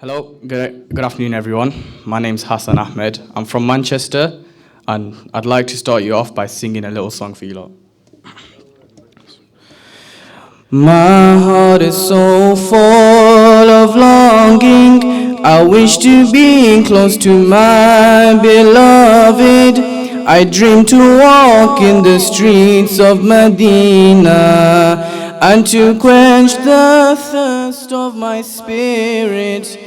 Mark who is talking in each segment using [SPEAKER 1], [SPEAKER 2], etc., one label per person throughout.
[SPEAKER 1] Hello, good afternoon, everyone. My name's Hassan Ahmed. I'm from Manchester, and I'd like to start you off by singing a little song for you lot. My heart is so full of longing. I wish to be close to my beloved. I dream to walk in the streets of Medina and to quench the thirst of my spirit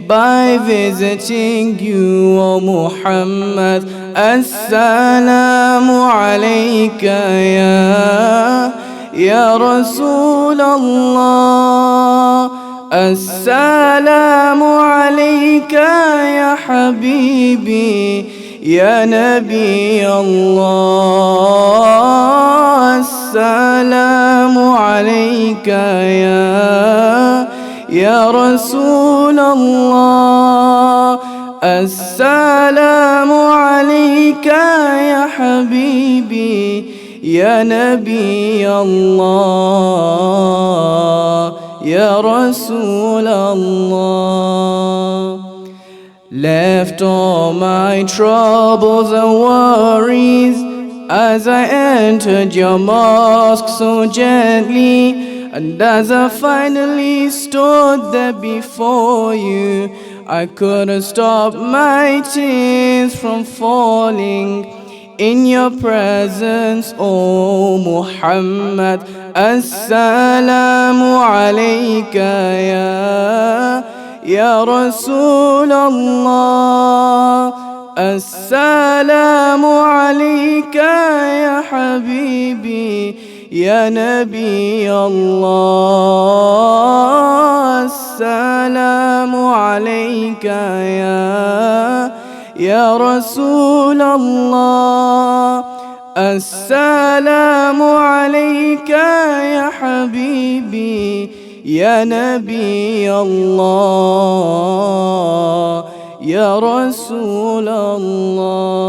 [SPEAKER 1] by visiting you, O Muhammad. Assalamu alayka ya Rasul Allah. Assalamu alayka ya Habibi ya Nabi Allah. Assalamu alayka ya Rasul Allah. Assalamu alayka ya Habibi ya Nabi Allah, ya Rasul Allah. Left all my troubles and worries as I entered your mosque so gently. And as I finally stood there before you, I couldn't stop my tears from falling in your presence, O Muhammad. Assalamu alayka ya Rasul Allah. Assalamu alayka ya Habibi ya Nabi Allah. Assalamu alayka ya Rasul Allah. Assalamu alayka ya Habibi ya Nabi Allah, ya Rasul Allah.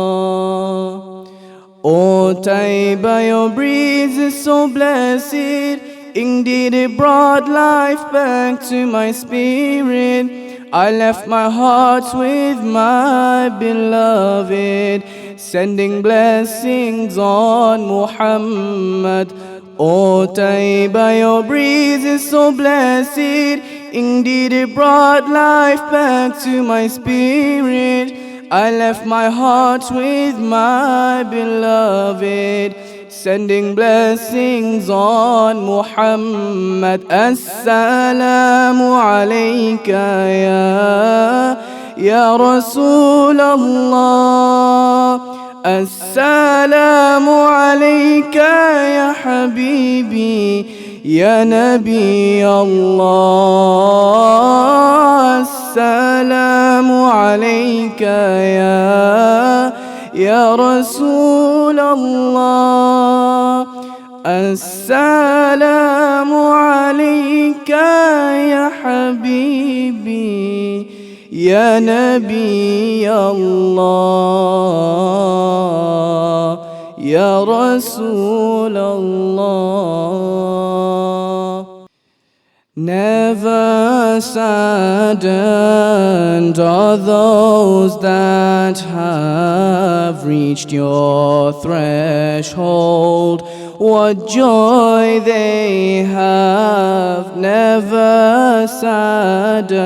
[SPEAKER 1] Oh Tyne, your breeze is so blessed. Indeed, it brought life back to my spirit. I left my heart with my beloved, sending blessings on Muhammad. Oh Tyne, your breeze is so blessed. Indeed, it brought life back to my spirit. I left my heart with my beloved, sending blessings on Muhammad. Assalamu alayka ya Rasul Allah. Assalamu alayka ya Habibi ya Nabi Allah. Assalamu alayka ya Rasul Allah. Assalamu alayka ya Habibi ya Nabi Allah, ya Rasul Allah. Never saddened are those that have reached your threshold. What joy they have. Never saddened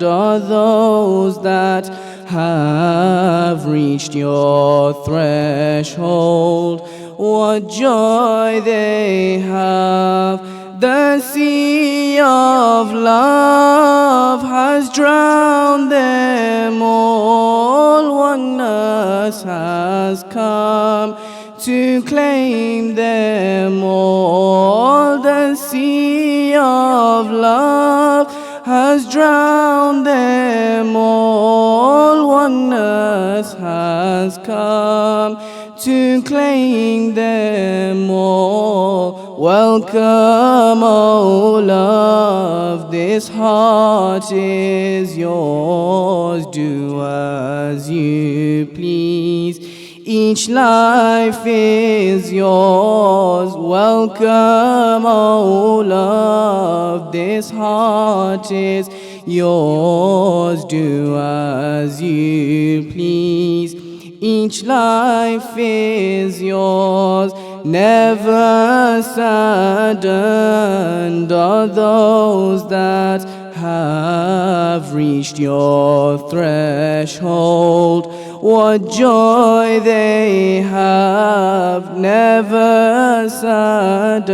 [SPEAKER 1] are those that have reached your threshold. What joy they have. The sea of love has drowned them all. Oneness has come to claim them all. The sea of love has drowned them all. Oneness has come to claim them all. Welcome, O love, this heart is yours. Do as you please, each life is yours. Welcome, O love, this heart is yours, do as you please. Each life is yours, never saddened are those that have reached your threshold. What joy they have, never saddened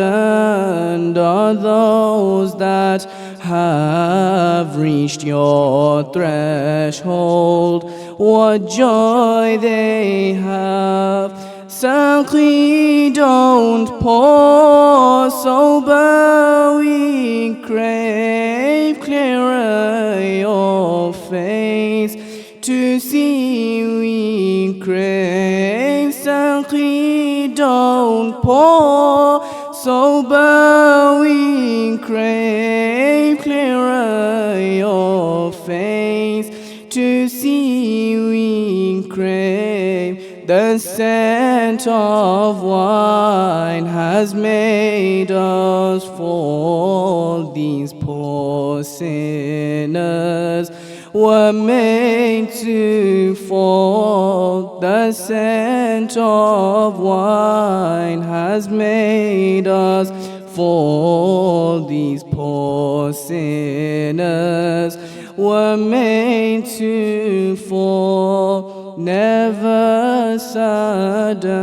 [SPEAKER 1] are those that have reached your threshold. What joy they have. Saqi, don't pour, sober we crave, clearer your face to see we crave. Saqi, don't pour, sober we crave, clearer your face to see we crave. The scent of wine has made us fall. These poor sinners were made to fall. The scent of wine has made us fall. These poor sinners were made to fall. Never saddened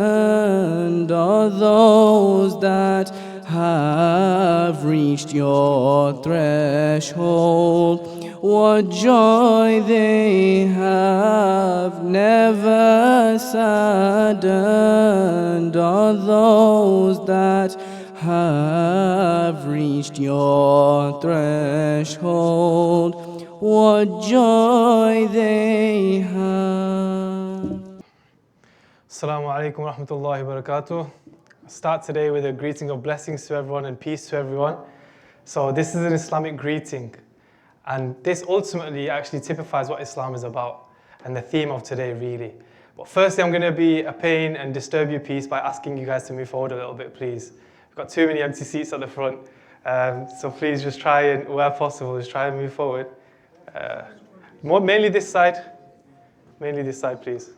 [SPEAKER 1] are those that have reached your threshold. What joy they have, never saddened are those that have reached your threshold. What joy they have.
[SPEAKER 2] Assalamu alaikum wa rahmatullahi wa barakatuh. I'll start today with a greeting of blessings to everyone and peace to everyone. So this is an Islamic greeting, and this ultimately actually typifies what Islam is about and the theme of today really. But firstly, I'm going to be a pain and disturb your peace by asking you guys to move forward a little bit, please. We've got too many empty seats at the front, so please just try and, where possible, just try and move forward. Mainly this side, please.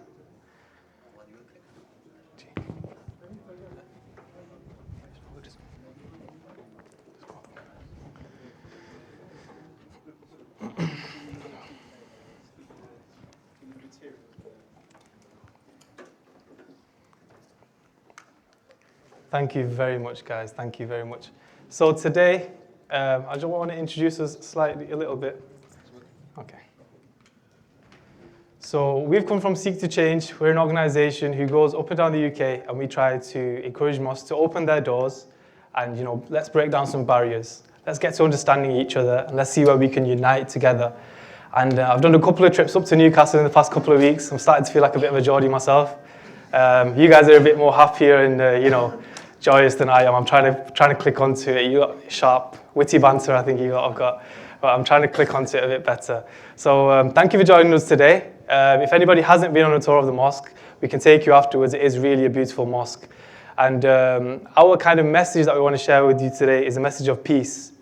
[SPEAKER 2] Thank you very much, guys. Thank you very much. So today, I just want to introduce us slightly, a little bit. Okay. So we've come from Seek to Change. We're an organisation who goes up and down the UK, and we try to encourage mosques to open their doors, and let's break down some barriers. Let's get to understanding each other, and let's see where we can unite together. And I've done a couple of trips up to Newcastle in the past couple of weeks. I'm starting to feel like a bit of a Geordie myself. You guys are a bit more happier and joyous than I am. I'm trying to click onto it. You got sharp, witty banter, I think I've got. But I'm trying to click onto it a bit better. So thank you for joining us today. If anybody hasn't been on a tour of the mosque, we can take you afterwards. It is really a beautiful mosque. And our kind of message that we want to share with you today is a message of peace,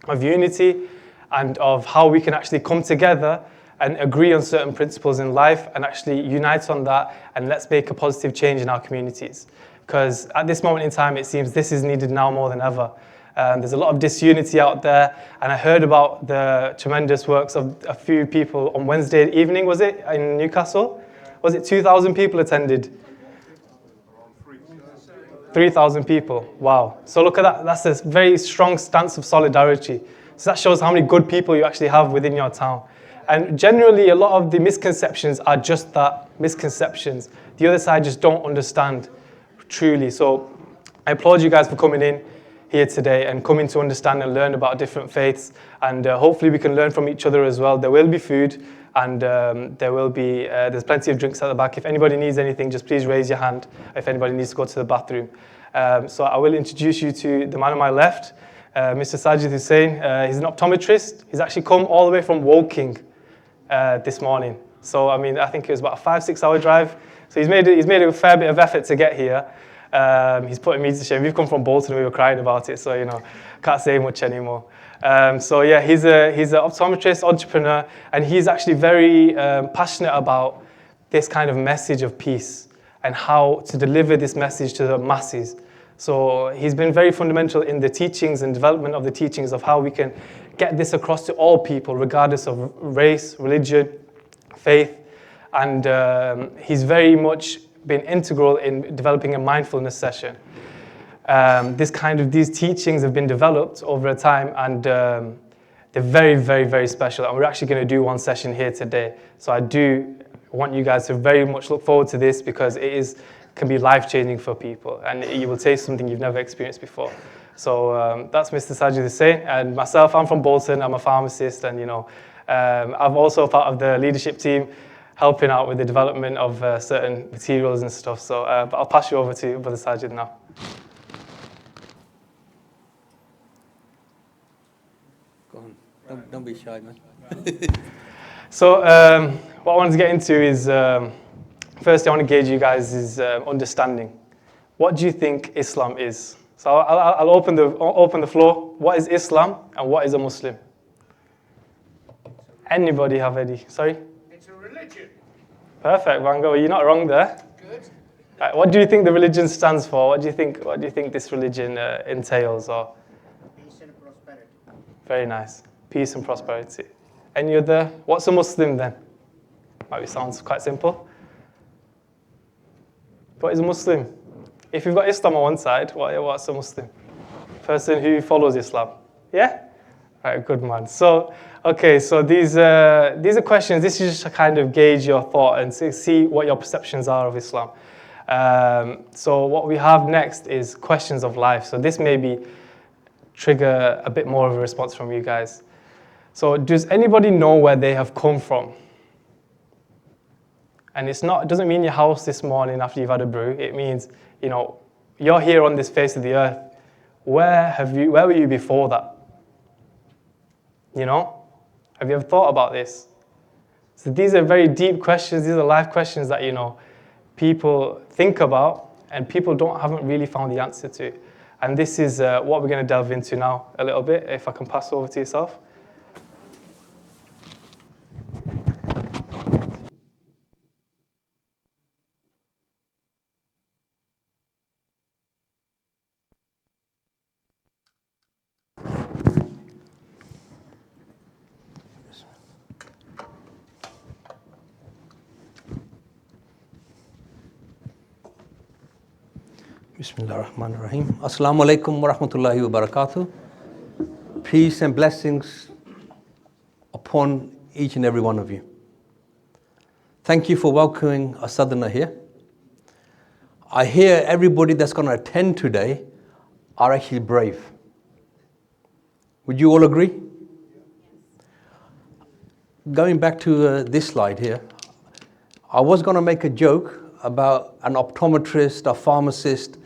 [SPEAKER 2] of unity, and of how we can actually come together and agree on certain principles in life and actually unite on that, and let's make a positive change in our communities. Because at this moment in time, it seems this is needed now more than ever. There's a lot of disunity out there, and I heard about the tremendous works of a few people on Wednesday evening, was it, in Newcastle? Was it 2,000 people attended? 3,000 people, wow. So look at that, that's a very strong stance of solidarity. So that shows how many good people you actually have within your town. And generally, a lot of the misconceptions are just that, misconceptions. The other side just don't understand truly. So I applaud you guys for coming in here today and coming to understand and learn about different faiths. And hopefully we can learn from each other as well. There will be food, and there's plenty of drinks at the back. If anybody needs anything, just please raise your hand if anybody needs to go to the bathroom. So I will introduce you to the man on my left, Mr. Sajid Hussain. He's an optometrist. He's actually come all the way from Woking this morning. So I mean, I think it was about a 5-6 hour drive. So he's made a fair bit of effort to get here. He's putting me to shame. We've come from Bolton and we were crying about it, so can't say much anymore. So yeah, he's an optometrist, entrepreneur, and he's actually very passionate about this kind of message of peace and how to deliver this message to the masses. So he's been very fundamental in the teachings and development of the teachings of how we can get this across to all people, regardless of race, religion, faith. And he's very much been integral in developing a mindfulness session. These teachings have been developed over a time, and they're very, very, very special. And we're actually going to do one session here today. So I do want you guys to very much look forward to this, because it can be life-changing for people, and you will taste something you've never experienced before. So that's Mr. Sajid Hussain, and myself, I'm from Bolton. I'm a pharmacist, and I'm also part of the leadership team, helping out with the development of certain materials and stuff. So but I'll pass you over to Brother Sajid now.
[SPEAKER 3] Go on. Don't be shy, man.
[SPEAKER 2] So what I wanted to get into is, firstly, I want to gauge you guys' understanding. What do you think Islam is? So I'll open the floor. What is Islam and what is a Muslim? Anybody have any? Sorry?
[SPEAKER 4] It's a religion.
[SPEAKER 2] Perfect, Vango. You're not wrong there.
[SPEAKER 4] Good.
[SPEAKER 2] Right, what do you think the religion stands for? What do you think this religion entails? Or
[SPEAKER 4] Peace and prosperity.
[SPEAKER 2] very nice, peace and prosperity. Any other? What's a Muslim then? Might sounds quite simple. What is a Muslim? If you've got Islam on one side, what's a Muslim? Person who follows Islam. Yeah? Right, good man. So, okay, so these are questions. This is just to kind of gauge your thought and see what your perceptions are of Islam. So what we have next is questions of life. So this maybe trigger a bit more of a response from you guys. So does anybody know where they have come from? And it doesn't mean your house this morning after you've had a brew. It means, you're here on this face of the earth. Where were you before that? Have you ever thought about this? So these are very deep questions. These are life questions that, people think about and people haven't really found the answer to. And this is what we're going to delve into now a little bit, if I can pass over to yourself.
[SPEAKER 3] Bismillahirrahmanirrahim. Assalamu alaikum wa rahmatullahi wa barakatuh. Peace and blessings upon each and every one of you. Thank you for welcoming a southerner here. I hear everybody that's going to attend today are actually brave. Would you all agree? Going back to this slide here, I was going to make a joke about an optometrist, a pharmacist,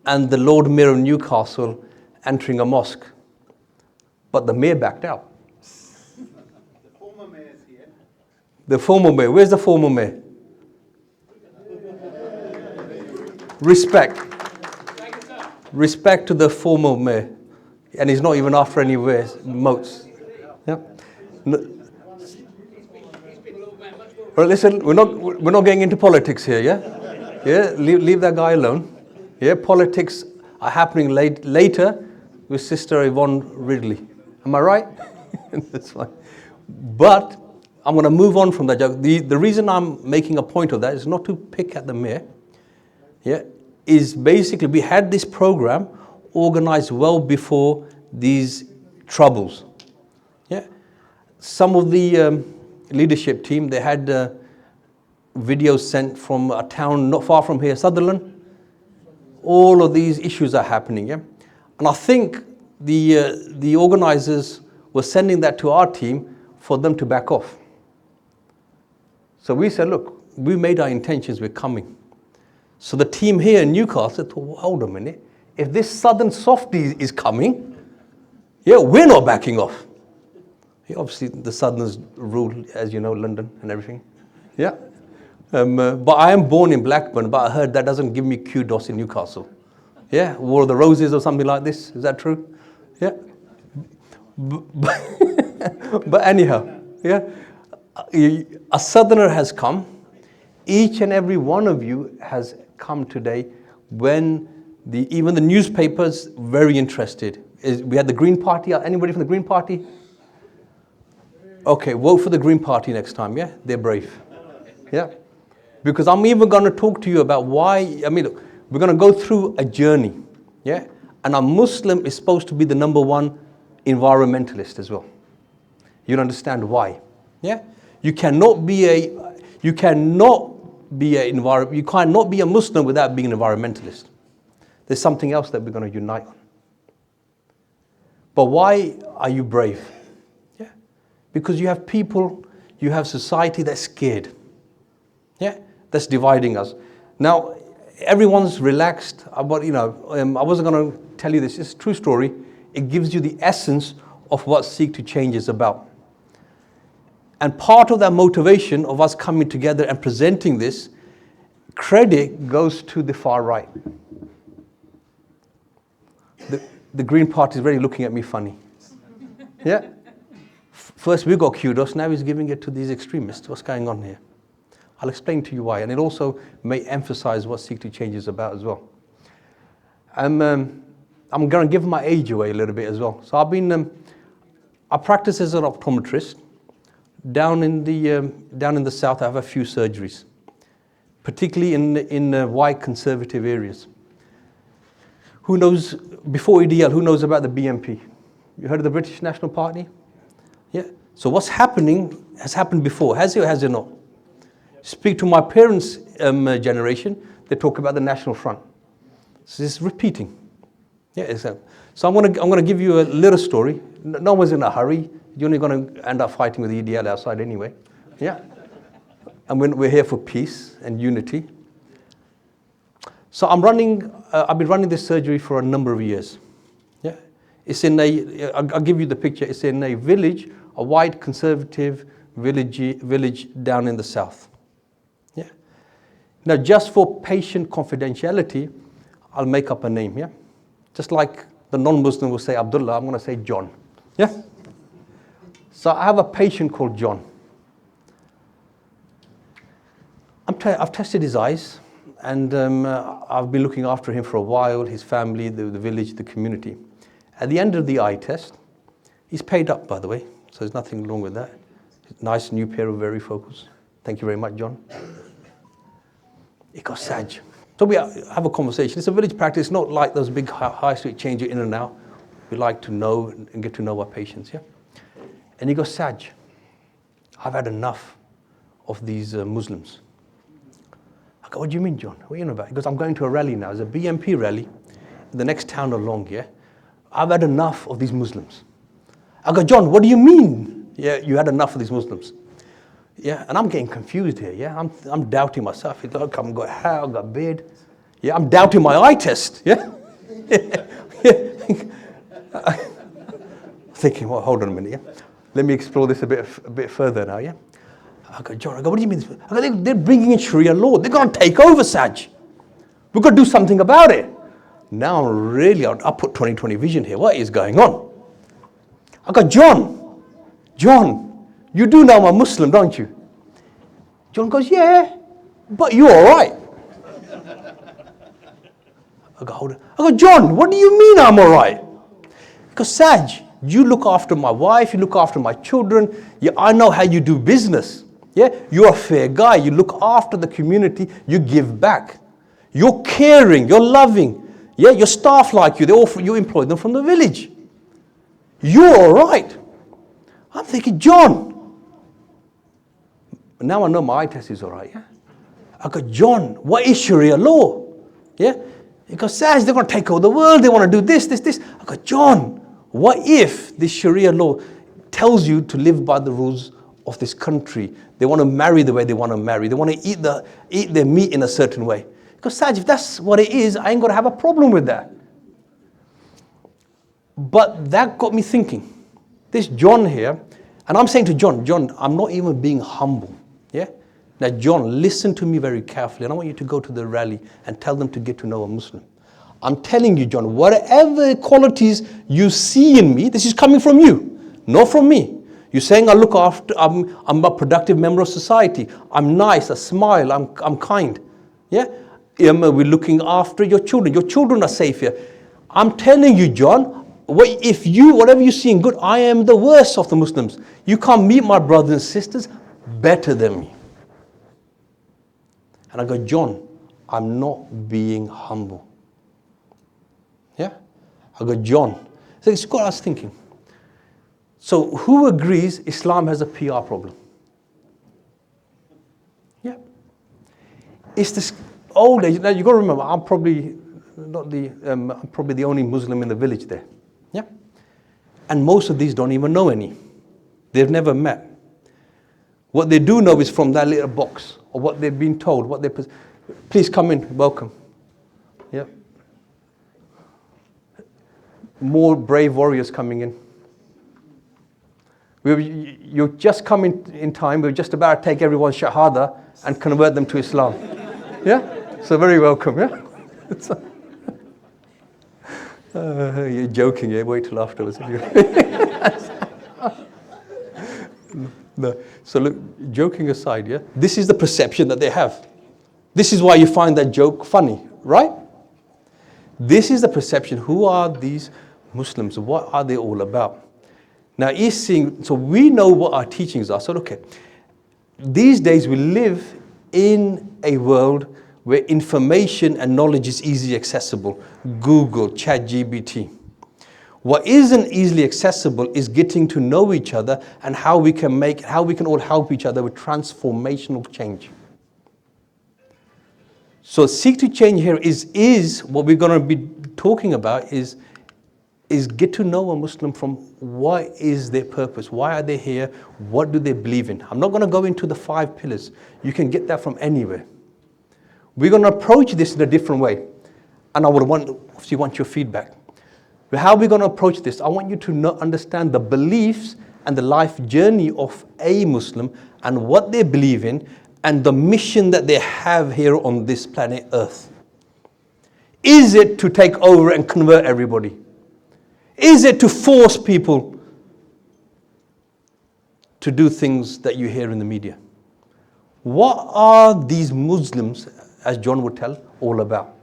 [SPEAKER 3] and the Lord Mayor of Newcastle entering a mosque. But the mayor backed out.
[SPEAKER 4] The former mayor is here.
[SPEAKER 3] The former mayor. Where's the former mayor? Respect. Respect to the former mayor. And he's not even after any moats. Yeah. No. Well, listen, we're not getting into politics here, yeah? Yeah, leave that guy alone. Yeah, politics are happening later with Sister Yvonne Ridley. Am I right? That's fine. But I'm going to move on from that joke. The reason I'm making a point of that is not to pick at the mayor. Yeah, is basically we had this program organized well before these troubles. Yeah, some of the leadership team, they had videos sent from a town not far from here, Sutherland. All of these issues are happening, yeah? And I think the organizers were sending that to our team for them to back off. So we said, look, we made our intentions, we're coming. So the team here in Newcastle thought, well, hold a minute, if this southern softie is coming, yeah, we're not backing off. Yeah, obviously the southerners rule, as you know, London and everything. Yeah. But I am born in Blackburn, but I heard that doesn't give me kudos in Newcastle. Yeah, War of the Roses or something like this. Is that true? Yeah. But anyhow, yeah, a southerner has come. Each and every one of you has come today when even the newspapers very interested. We had the Green Party. Anybody from the Green Party? Okay, vote for the Green Party next time, yeah? They're brave. Yeah? Because I'm even going to talk to you about why, look, we're going to go through a journey, yeah? And a Muslim is supposed to be the number one environmentalist as well. You understand why, yeah? You cannot be a Muslim without being an environmentalist. There's something else that we're going to unite on. But why are you brave? Yeah? Because you have people, you have society that's scared. Yeah? That's dividing us. Now, everyone's relaxed. I wasn't going to tell you this. It's a true story. It gives you the essence of what Seek to Change is about. And part of that motivation of us coming together and presenting this, credit goes to the far right. The Green Party is really looking at me funny. Yeah? First we got kudos, now he's giving it to these extremists. What's going on here? I'll explain to you why. And it also may emphasize what Seek to Change is about as well. I'm going to give my age away a little bit as well. So I practice as an optometrist. Down in the south, I have a few surgeries, particularly in white conservative areas. Who knows, before EDL, who knows about the BNP? You heard of the British National Party? Yeah. So what's happening has happened before, has it or has it not? Speak to my parents' generation, they talk about the National Front. So it's repeating. Yeah. So I'm going to give you a little story. No one's in a hurry. You're only going to end up fighting with EDL outside anyway. Yeah. And we're here for peace and unity. So I've been running this surgery for a number of years. Yeah. It's I'll give you the picture. It's in a village, a white conservative village down in the south. Yeah. Now, just for patient confidentiality, I'll make up a name, yeah? Just like the non-Muslim will say Abdullah, I'm going to say John. Yeah? So I have a patient called John. I've tested his eyes, and I've been looking after him for a while, his family, the village, the community. At the end of the eye test, he's paid up, by the way, so there's nothing wrong with that. Nice new pair of varifocals. Thank you very much, John. He got Saj. So we have a conversation. It's a village practice, not like those big high street chains you're in and out. We like to know and get to know our patients, yeah? And he goes, Saj, I've had enough of these Muslims. I go, what do you mean, John? What are you about? He goes, I'm going to a rally now. There's a BNP rally in the next town along, yeah? I've had enough of these Muslims. I go, John, what do you mean? Yeah, you had enough of these Muslims. Yeah, and I'm getting confused here, yeah? I'm doubting myself. Look, I've got hair, I've got beard. Yeah, I'm doubting my eye test, yeah? Thinking, well, hold on a minute, yeah? Let me explore this a bit further now, yeah? I go, John, what do you mean? I go, they're bringing in Sharia law. They're going to take over, Saj. We've got to do something about it. Now I'll put 20/20 vision here. What is going on? I go, John, you do know I'm a Muslim, don't you? John goes, yeah, but you're all right. I go, hold on. I go, John, what do you mean I'm all right? He goes, Saj, you look after my wife, you look after my children. Yeah, I know how you do business. Yeah, you're a fair guy. You look after the community. You give back. You're caring. You're loving. Yeah, your staff like you. You employ them from the village. You're all right. I'm thinking, John. Now I know my eye test is all right. Yeah. I go, John, what is Sharia law? Yeah. He goes, Saj, they're going to take over the world. They want to do this. I go, John, what if this Sharia law tells you to live by the rules of this country? They want to marry the way they want to marry. They want to eat their meat in a certain way. Because Saj, if that's what it is, I ain't going to have a problem with that. But that got me thinking. This John here, and I'm saying to John, I'm not even being humble. Yeah? Now, John, listen to me very carefully, and I want you to go to the rally and tell them to get to know a Muslim. I'm telling you, John, whatever qualities you see in me, this is coming from you, not from me. You're saying I look after, I'm a productive member of society. I'm nice, I smile, I'm kind. Yeah? We're looking after your children. Your children are safe here. I'm telling you, John, whatever you see in good, I am the worst of the Muslims. You can't meet my brothers and sisters better than me. And I go, John, I'm not being humble. Yeah? I go, John. So it's got us thinking. So who agrees Islam has a PR problem? Yeah. It's this old age. Now you've got to remember, I'm probably the only Muslim in the village there. Yeah. And most of these don't even know any. They've never met. What they do know is from that little box, or what they've been told, please come in, welcome. Yeah. More brave warriors coming in. You're just coming in time. We're just about to take everyone's shahada and convert them to Islam. Yeah? So very welcome, yeah? You're joking, yeah? Wait till afterwards. No. So look, joking aside, yeah? This is the perception that they have. This is why you find that joke funny, right? This is the perception. Who are these Muslims? What are they all about? Now he's seeing, so we know what our teachings are. So okay, these days we live in a world where information and knowledge is easily accessible. Google, ChatGPT. What isn't easily accessible is getting to know each other and how we can all help each other with transformational change. So seek to change here is what we're going to be talking about is get to know a Muslim from what is their purpose, why are they here, what do they believe in. I'm not going to go into the 5 pillars. You can get that from anywhere. We're going to approach this in a different way. And I would obviously want your feedback. But how are we going to approach this? I want you to understand the beliefs and the life journey of a Muslim and what they believe in and the mission that they have here on this planet Earth. Is it to take over and convert everybody? Is it to force people to do things that you hear in the media? What are these Muslims, as John would tell, all about?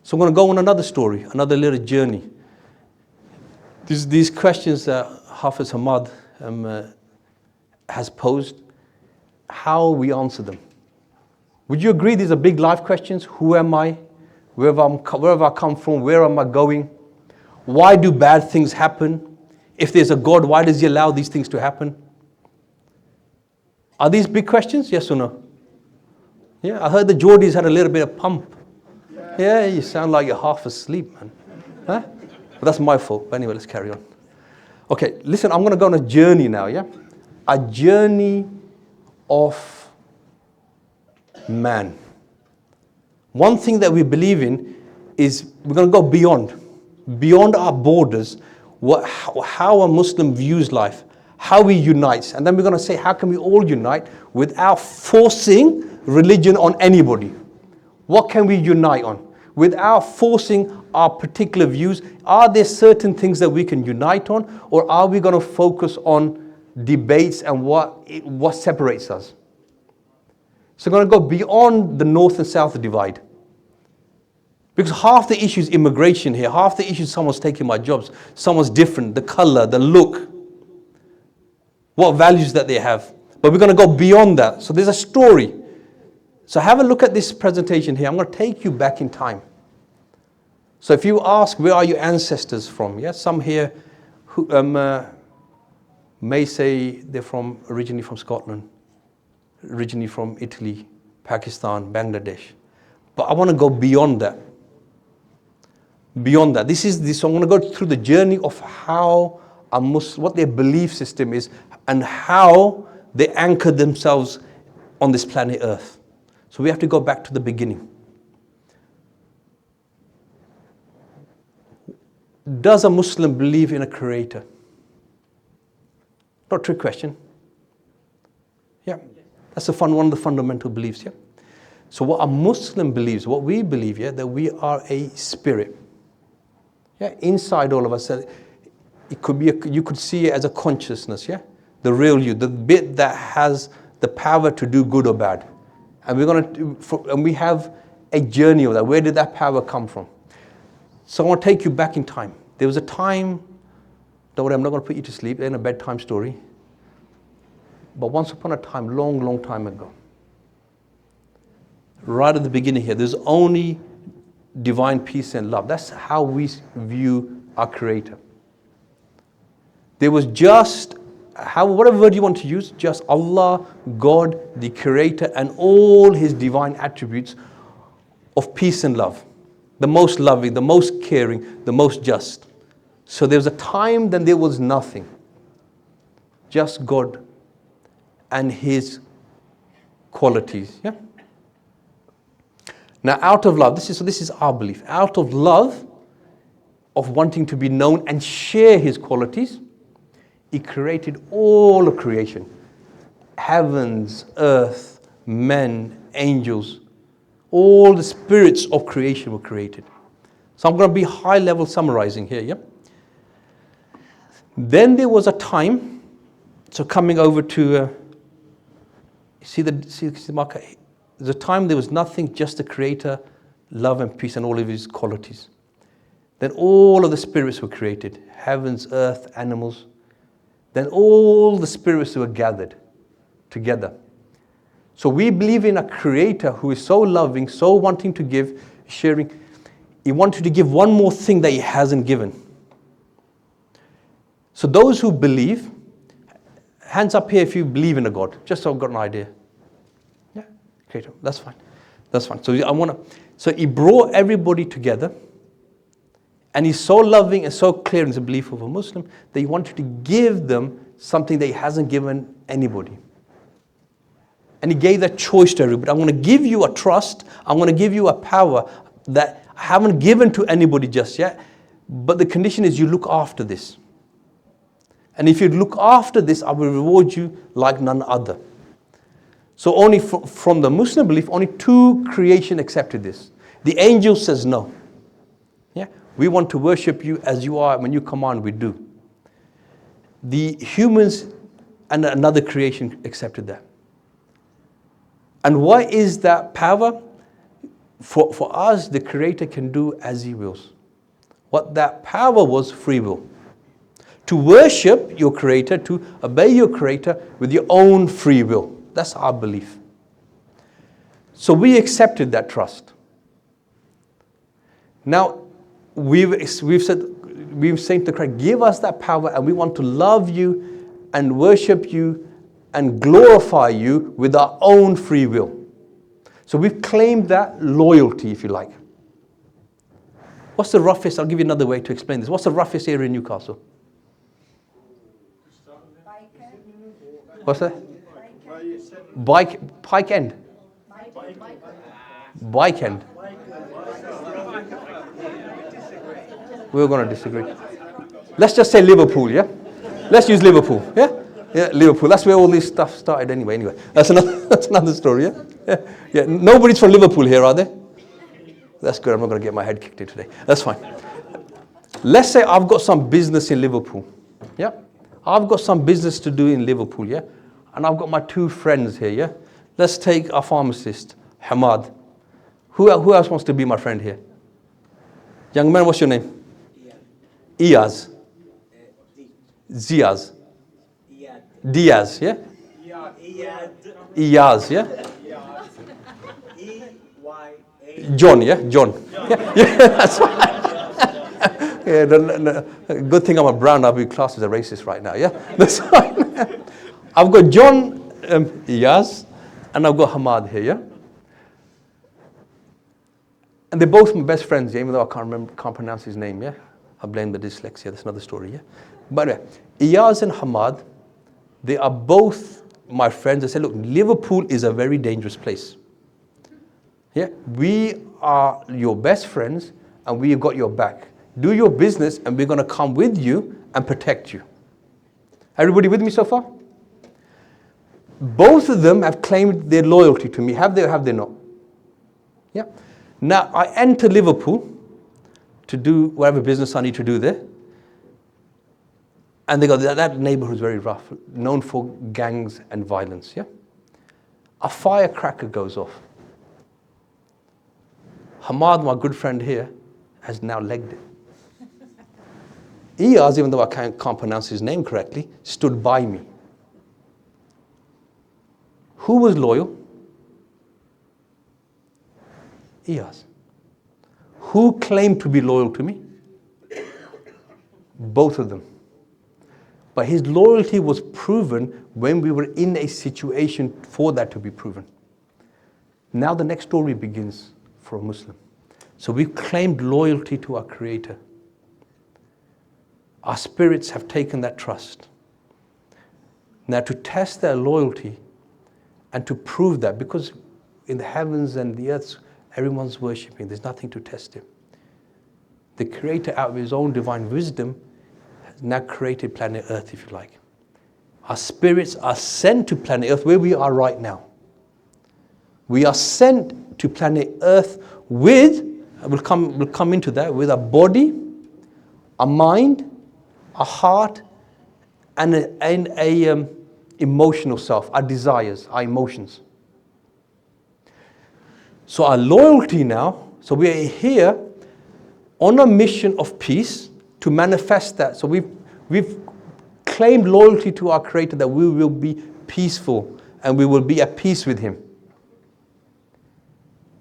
[SPEAKER 3] So I'm going to go on another story, another little journey. These questions that Hafiz Hamad has posed, how we answer them. Would you agree these are big life questions? Who am I? Where have I come from? Where am I going? Why do bad things happen? If there's a God, why does He allow these things to happen? Are these big questions? Yes or no? Yeah, I heard the Geordies had a little bit of pump. Yeah, you sound like you're half asleep, man. Huh? But that's my fault. But anyway, let's carry on. Okay, listen, I'm going to go on a journey now, yeah? A journey of man. One thing that we believe in is we're going to go beyond our borders, how a Muslim views life, how he unites. And then we're going to say, how can we all unite without forcing religion on anybody? What can we unite on? Without forcing our particular views, are there certain things that we can unite on? Or are we going to focus on debates and what separates us? So we're going to go beyond the north and south divide. Because half the issue is immigration here. Half the issue is someone's taking my jobs. Someone's different, the color, the look, what values that they have. But we're going to go beyond that. So there's a story. So have a look at this presentation here. I'm going to take you back in time. So if you ask, where are your ancestors from? Yeah, some here who may say they're originally from Scotland, originally from Italy, Pakistan, Bangladesh. But I want to go beyond that. Beyond that. So I'm going to go through the journey of how a Muslim, what their belief system is, and how they anchor themselves on this planet Earth. So we have to go back to the beginning. Does a Muslim believe in a creator? Not a trick question. Yeah, that's one of the fundamental beliefs. Yeah. So what a Muslim believes, what we believe, yeah, that we are a spirit. Yeah, inside all of us, it could be you could see it as a consciousness, yeah? The real you, the bit that has the power to do good or bad. And we have a journey of that. Where did that power come from? So I want to take you back in time. There was a time, don't worry, I'm not going to put you to sleep, in a bedtime story. But once upon a time, long, long time ago, right at the beginning here, there's only divine peace and love. That's how we view our Creator. There was just, whatever word you want to use, just Allah, God, the Creator, and all His divine attributes of peace and love. The most loving, the most caring, the most just. So there was a time then there was nothing. Just God and His qualities. Yeah? Now out of love, this is our belief. Out of love of wanting to be known and share His qualities, He created all of creation. Heavens, earth, men, angels, all the spirits of creation were created. So I'm going to be high level summarizing here, yeah? Then there was a time, so coming over to, see the marker? There's a time there was nothing, just the Creator, love and peace and all of His qualities. Then all of the spirits were created, heavens, earth, animals. Then all the spirits were gathered together. So we believe in a Creator who is so loving, so wanting to give, sharing. He wanted to give one more thing that He hasn't given. So those who believe, hands up here if you believe in a God, just so I've got an idea. Yeah, Creator, that's fine. That's fine. So He brought everybody together, and He's so loving and so clear in the belief of a Muslim that He wanted to give them something that He hasn't given anybody. And He gave that choice to everybody. I'm going to give you a trust. I'm going to give you a power that I haven't given to anybody just yet. But the condition is you look after this. And if you look after this, I will reward you like none other. So only from the Muslim belief, only 2 creation accepted this. The angel says no. Yeah, we want to worship you as you are. When you command, we do. The humans and another creation accepted that. And what is that power? For us, the Creator can do as He wills. What that power was, free will. To worship your Creator, to obey your Creator with your own free will. That's our belief. So we accepted that trust. Now, we've said to the Creator, give us that power and we want to love you and worship you and glorify you with our own free will. So we've claimed that loyalty, if you like. What's the roughest, I'll give you another way to explain this. What's the roughest area in Newcastle? What's that? Pike End. Bike End. We're going to disagree. Let's just say Liverpool, yeah? Let's use Liverpool, yeah? Yeah, Liverpool. That's where all this stuff started anyway. That's another story, yeah? Yeah. Nobody's from Liverpool here, are they? That's good. I'm not going to get my head kicked in today. That's fine. Let's say I've got some business in Liverpool, yeah? I've got some business to do in Liverpool, yeah? And I've got my 2 friends here, yeah? Let's take a pharmacist, Hamad. Who else wants to be my friend here? Young man, what's your name? Iyaz. Ziaz. Diaz, yeah? Iyaz, yeah? John, yeah? John. Yeah, that's right. Yeah, good thing I'm a brown, I'll be classed as a racist right now, yeah? That's fine. I've got John, Iyaz, and I've got Hamad here, yeah? And they're both my best friends, yeah? Even though I can't pronounce his name, yeah? I blame the dyslexia, that's another story, yeah? But anyway, Iyaz and Hamad, they are both my friends. They say, look, Liverpool is a very dangerous place. Yeah, we are your best friends and we've got your back. Do your business and we're going to come with you and protect you. Everybody with me so far? Both of them have claimed their loyalty to me. Have they or have they not? Yeah. Now, I enter Liverpool to do whatever business I need to do there. And they go, that neighborhood is very rough, known for gangs and violence, yeah? A firecracker goes off. Hamad, my good friend here, has now legged it. Iyaz, even though I can't pronounce his name correctly, stood by me. Who was loyal? Iyaz. Who claimed to be loyal to me? Both of them. But his loyalty was proven when we were in a situation for that to be proven. Now the next story begins for a Muslim. So we've claimed loyalty to our Creator. Our spirits have taken that trust. Now to test their loyalty and to prove that, because in the heavens and the earth, everyone's worshipping, there's nothing to test him. The Creator, out of his own divine wisdom, has now created planet Earth, if you like. Our spirits are sent to planet Earth where we are right now. We are sent to planet Earth with, we'll come into that, with a body, a mind, a heart, and a emotional self, our desires, our emotions. So our loyalty now, so we are here on a mission of peace to manifest that. So we've claimed loyalty to our Creator, that we will be peaceful and we will be at peace with Him.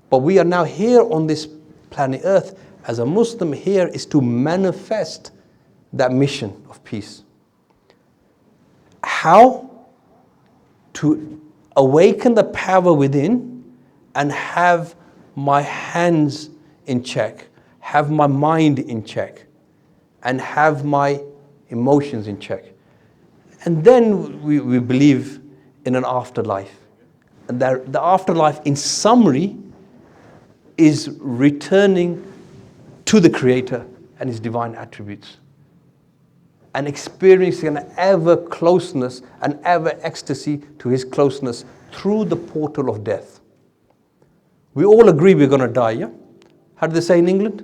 [SPEAKER 3] But we are now here on this planet Earth as a Muslim. Here is to manifest that mission of peace. How? To awaken the power within and have my hands in check, have my mind in check, and have my emotions in check. And then we believe in an afterlife. And the afterlife, in summary, is returning to the Creator and His divine attributes, and experiencing an ever closeness, an ever ecstasy to His closeness through the portal of death. We all agree we're going to die, yeah? How do they say in England?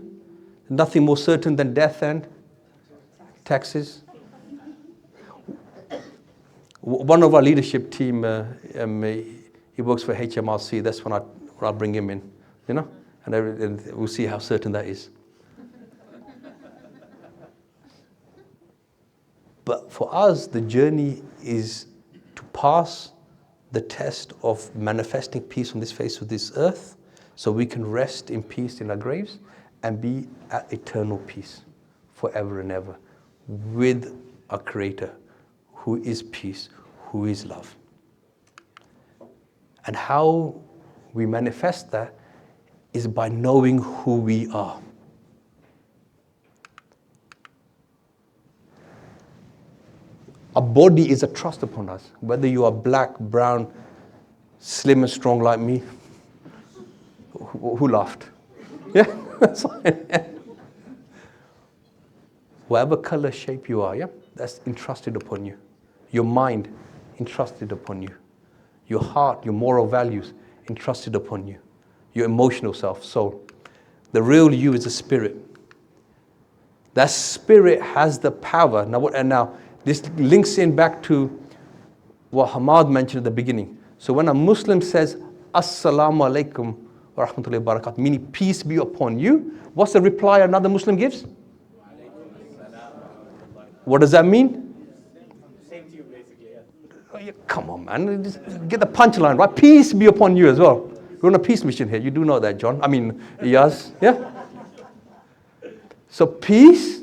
[SPEAKER 3] Nothing more certain than death and taxes. One of our leadership team, he works for HMRC. That's when I'll bring him in, you know, and we'll see how certain that is. But for us, the journey is to pass the test of manifesting peace on this face of this earth, so we can rest in peace in our graves and be at eternal peace forever and ever with our Creator, who is peace, who is love. And how we manifest that is by knowing who we are. A body is a trust upon us. Whether you are black, brown, slim and strong like me. Who laughed? Yeah? That's fine. Whatever color, shape you are, yeah? That's entrusted upon you. Your mind, entrusted upon you. Your heart, your moral values, entrusted upon you. Your emotional self, soul. The real you is a spirit. That spirit has the power. Now, this links in back to what Hamad mentioned at the beginning. So when a Muslim says, Assalamu alaikum wa rahmatullahi wa barakatuh, meaning peace be upon you, what's the reply another Muslim gives? What does that mean?
[SPEAKER 2] Same to you, basically, yeah.
[SPEAKER 3] Oh, yeah, come on, man. Just get the punchline, right? Peace be upon you as well. We're on a peace mission here. You do know that, John. Iyaz. Yeah? So peace.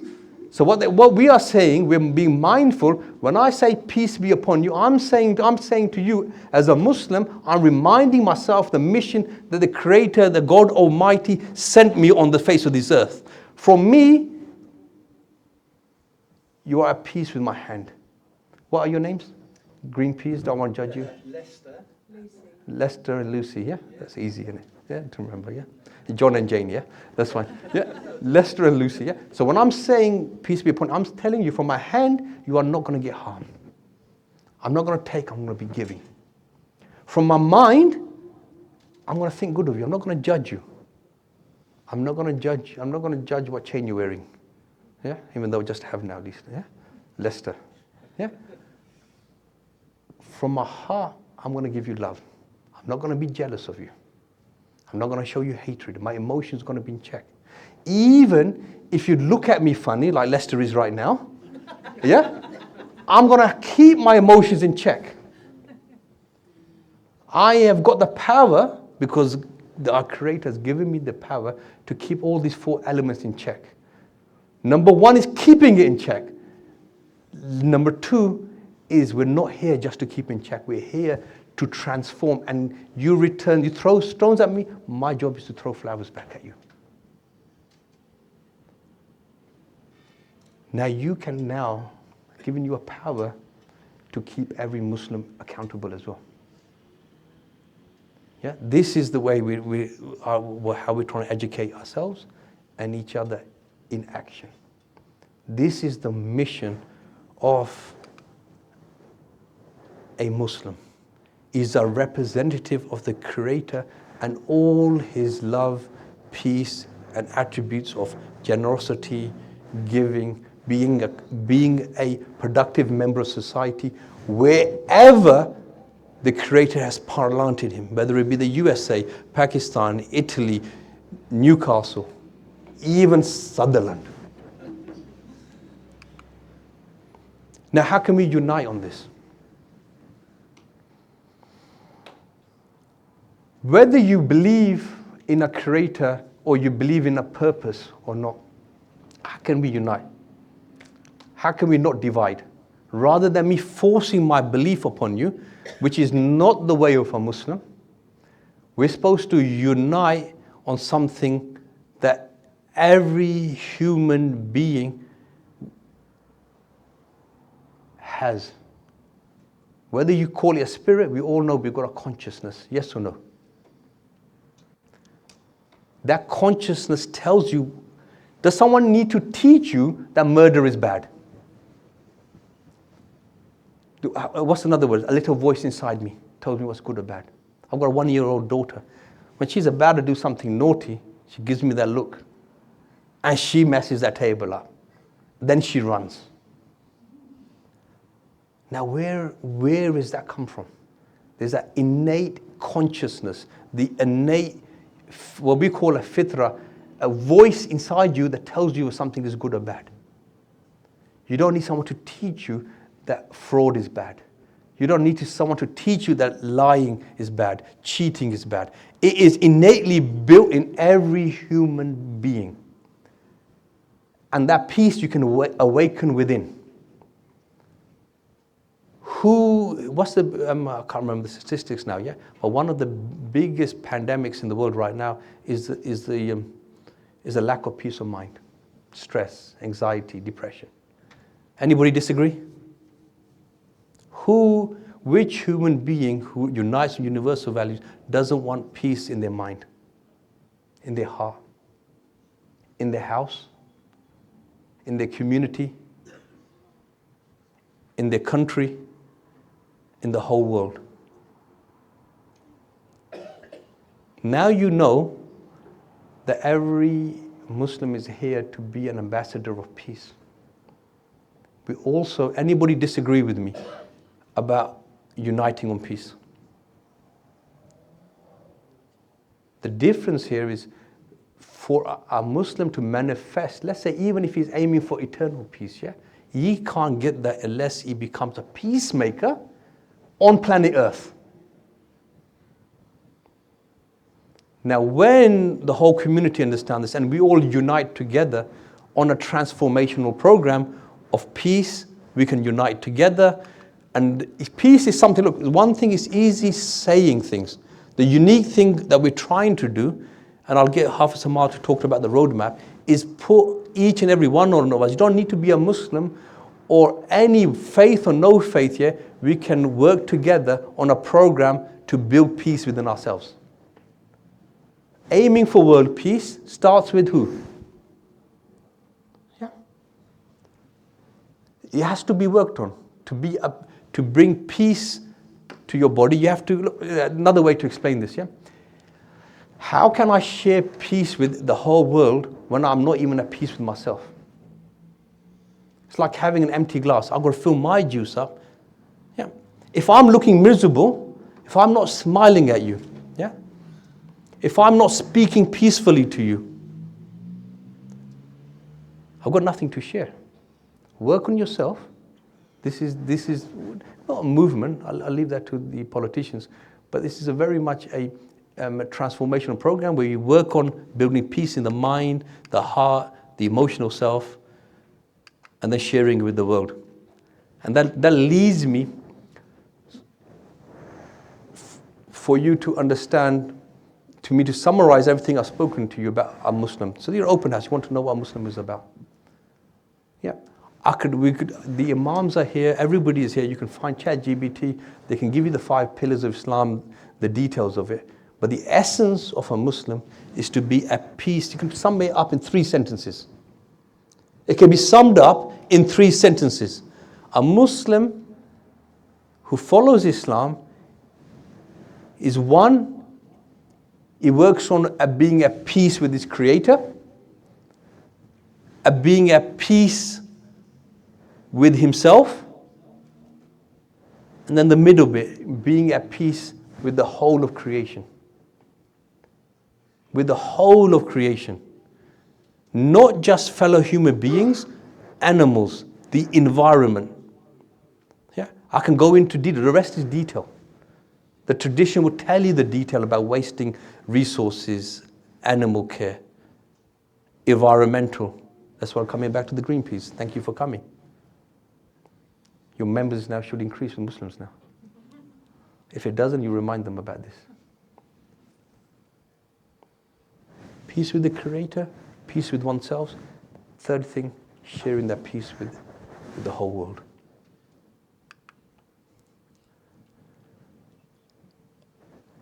[SPEAKER 3] So what we are saying, we're being mindful. When I say peace be upon you, I'm saying to you as a Muslim, I'm reminding myself the mission that the Creator, the God Almighty, sent me on the face of this earth. From me, you are at peace with my hand. What are your names? Green peas, don't want to judge you. Lester and Lucy, yeah? That's easy, isn't it? Yeah, to remember, yeah? John and Jane, yeah? That's fine. Yeah, Lester and Lucy, yeah? So when I'm saying peace be upon you, I'm telling you from my hand, you are not going to get harmed. I'm not going to take, I'm going to be giving. From my mind, I'm going to think good of you. I'm not going to judge you. I'm not going to judge. I'm not going to judge what chain you're wearing. Yeah, even though I just have now, Lisa. Yeah, Leicester. Yeah. From my heart, I'm going to give you love. I'm not going to be jealous of you. I'm not going to show you hatred. My emotions are going to be in check. Even if you look at me funny, like Leicester is right now, yeah, I'm going to keep my emotions in check. I have got the power because our Creator has given me the power to keep all these 4 elements in check. Number 1 is keeping it in check. Number 2 is we're not here just to keep in check. We're here to transform. And you return, you throw stones at me, my job is to throw flowers back at you. Now you can now, giving you a power to keep every Muslim accountable as well. Yeah, this is the way how we're trying to educate ourselves and each other in action. This is the mission of a Muslim. Is a representative of the Creator and all His love, peace, and attributes of generosity, giving, being a productive member of society, wherever the Creator has planted him, whether it be the USA, Pakistan, Italy, Newcastle, even Sutherland. Now, how can we unite on this? Whether you believe in a Creator or you believe in a purpose or not, how can we unite? How can we not divide? Rather than me forcing my belief upon you, which is not the way of a Muslim, we're supposed to unite on something that every human being has. Whether you call it a spirit, we all know we've got a consciousness, yes or no? That consciousness tells you, does someone need to teach you that murder is bad? What's another word? A little voice inside me tells me what's good or bad. I've got a 1-year-old daughter. When she's about to do something naughty, she gives me that look. And she messes that table up. Then she runs. Now where does that come from? There's that innate consciousness, the innate, what we call a fitra, a voice inside you that tells you if something is good or bad. You don't need someone to teach you that fraud is bad. You don't need someone to teach you that lying is bad, cheating is bad. It is innately built in every human being. And that peace you can awaken within. I can't remember the statistics now, yeah? But one of the biggest pandemics in the world right now is a lack of peace of mind. Stress, anxiety, depression. Anybody disagree? Which human being who unites in universal values doesn't want peace in their mind, in their heart, in their house, in their community, in their country, in the whole world? Now you know that every Muslim is here to be an ambassador of peace. We also, anybody disagree with me about uniting on peace? The difference here is for a Muslim to manifest, let's say even if he's aiming for eternal peace, yeah, he can't get that unless he becomes a peacemaker on planet Earth. Now when the whole community understands this and we all unite together on a transformational program of peace, we can unite together. And peace is something, look, one thing is easy saying things. The unique thing that we're trying to do, and I'll get Hafiz Amal to talk about the roadmap, is put each and every one of us, you don't need to be a Muslim or any faith or no faith here, we can work together on a program to build peace within ourselves. Aiming for world peace starts with who? Yeah. It has to be worked on. To bring peace to your body, you have to, another way to explain this, yeah? How can I share peace with the whole world when I'm not even at peace with myself? It's like having an empty glass. I've got to fill my juice up. Yeah. If I'm looking miserable, if I'm not smiling at you, yeah, if I'm not speaking peacefully to you, I've got nothing to share. Work on yourself. This is not a movement. I'll leave that to the politicians. But this is a very much a transformational program where you work on building peace in the mind, the heart, the emotional self, and then sharing with the world. And that leads me for you to understand, to me to summarize everything I've spoken to you about a Muslim. So you're open house. You want to know what a Muslim is about. Yeah. The Imams are here, everybody is here. You can find ChatGPT, they can give you the 5 pillars of Islam, the details of it. But the essence of a Muslim is to be at peace. You can sum it up in 3 sentences. It can be summed up in 3 sentences. A Muslim who follows Islam is one, he works on being at peace with his Creator, at being at peace with himself, and then the middle bit, being at peace with the whole of creation. With the whole of creation. Not just fellow human beings, animals, the environment. Yeah, I can go into detail, the rest is detail. The tradition will tell you the detail about wasting resources, animal care, environmental. That's why I'm coming back to the Greenpeace. Thank you for coming. Your members now should increase with Muslims now. If it doesn't, you remind them about this. Peace with the Creator, peace with oneself. Third thing, sharing that peace with the whole world.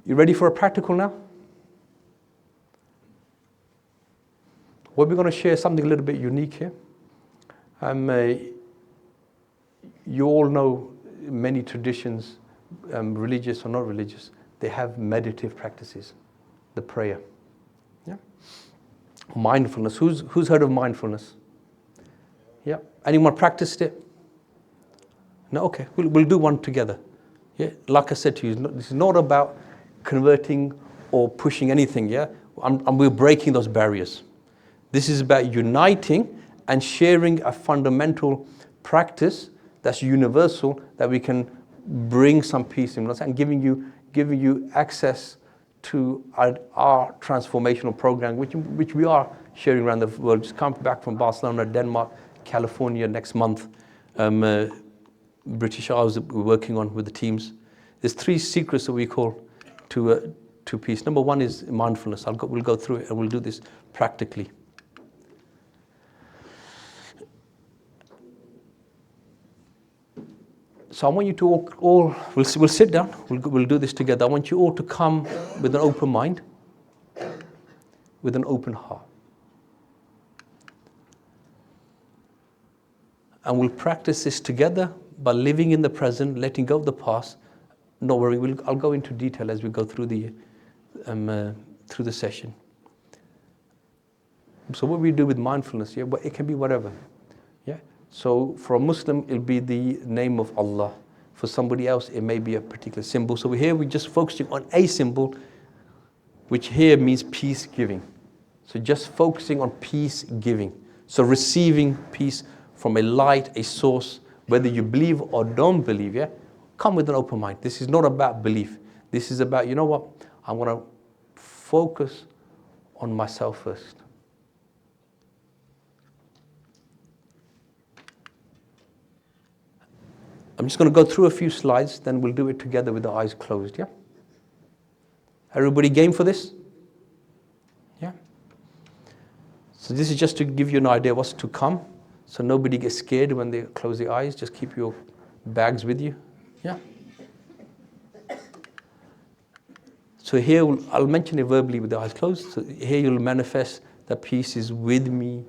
[SPEAKER 3] You ready for a practical now? We're going to share something a little bit unique here. You all know many traditions, religious or not religious, they have meditative practices, the prayer. Yeah. Mindfulness. Who's heard of mindfulness? Yeah. Anyone practiced it? No. Okay. We'll do one together. Yeah. Like I said to you, this is not about converting or pushing anything. Yeah. We're breaking those barriers. This is about uniting and sharing a fundamental practice that's universal, that we can bring some peace in, and giving you access to our transformational program, which we are sharing around the world. Just come back from Barcelona, Denmark, California next month. British Isles that we're working on with the teams. There's 3 secrets that we call to peace. Number 1 is mindfulness. We'll go through it and we'll do this practically. So I want you to all we'll sit down, we'll do this together. I want you all to come with an open mind, with an open heart. And we'll practice this together by living in the present, letting go of the past. Don't worry, I'll go into detail as we go through the session. So what we do with mindfulness, yeah, but it can be whatever. Yeah. So for a Muslim, it'll be the name of Allah. For somebody else, it may be a particular symbol. So we're just focusing on a symbol, which here means peace giving. So just focusing on peace giving. So receiving peace from a light, a source, whether you believe or don't believe, yeah? Come with an open mind. This is not about belief. This is about, you know what? I want to focus on myself first. I'm just going to go through a few slides, then we'll do it together with the eyes closed, yeah? Everybody game for this? Yeah? So this is just to give you an idea what's to come, so nobody gets scared when they close their eyes. Just keep your bags with you, yeah? So here, I'll mention it verbally with the eyes closed. So here you'll manifest that peace is with me,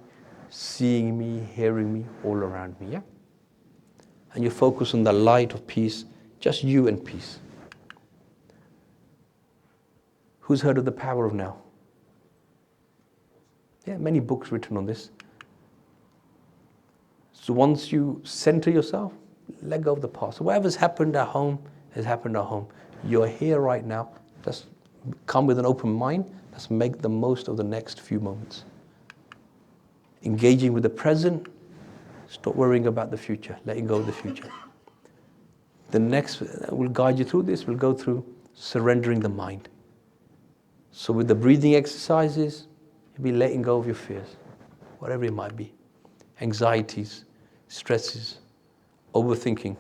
[SPEAKER 3] seeing me, hearing me, all around me, yeah? And you focus on the light of peace, just you and peace. Who's heard of the power of now? Yeah, many books written on this. So once you center yourself, let go of the past. So whatever's happened at home has happened at home. You're here right now. Just come with an open mind. Let's make the most of the next few moments. Engaging with the present. Stop worrying about the future. Letting go of the future. The next, we'll guide you through this. We'll go through surrendering the mind. So with the breathing exercises, you'll be letting go of your fears, whatever it might be. Anxieties, stresses, overthinking.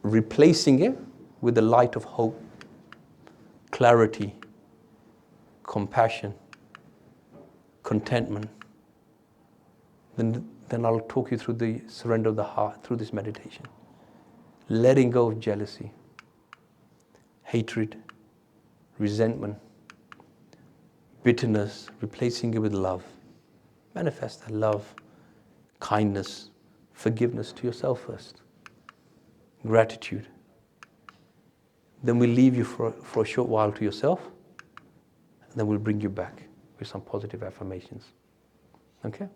[SPEAKER 3] Replacing it with the light of hope, clarity, compassion, contentment. Then I'll talk you through the surrender of the heart through this meditation. Letting go of jealousy, hatred, resentment, bitterness, replacing it with love. Manifest that love, kindness, forgiveness to yourself first. Gratitude. Then we'll leave you for a short while to yourself, and then we'll bring you back with some positive affirmations. Okay?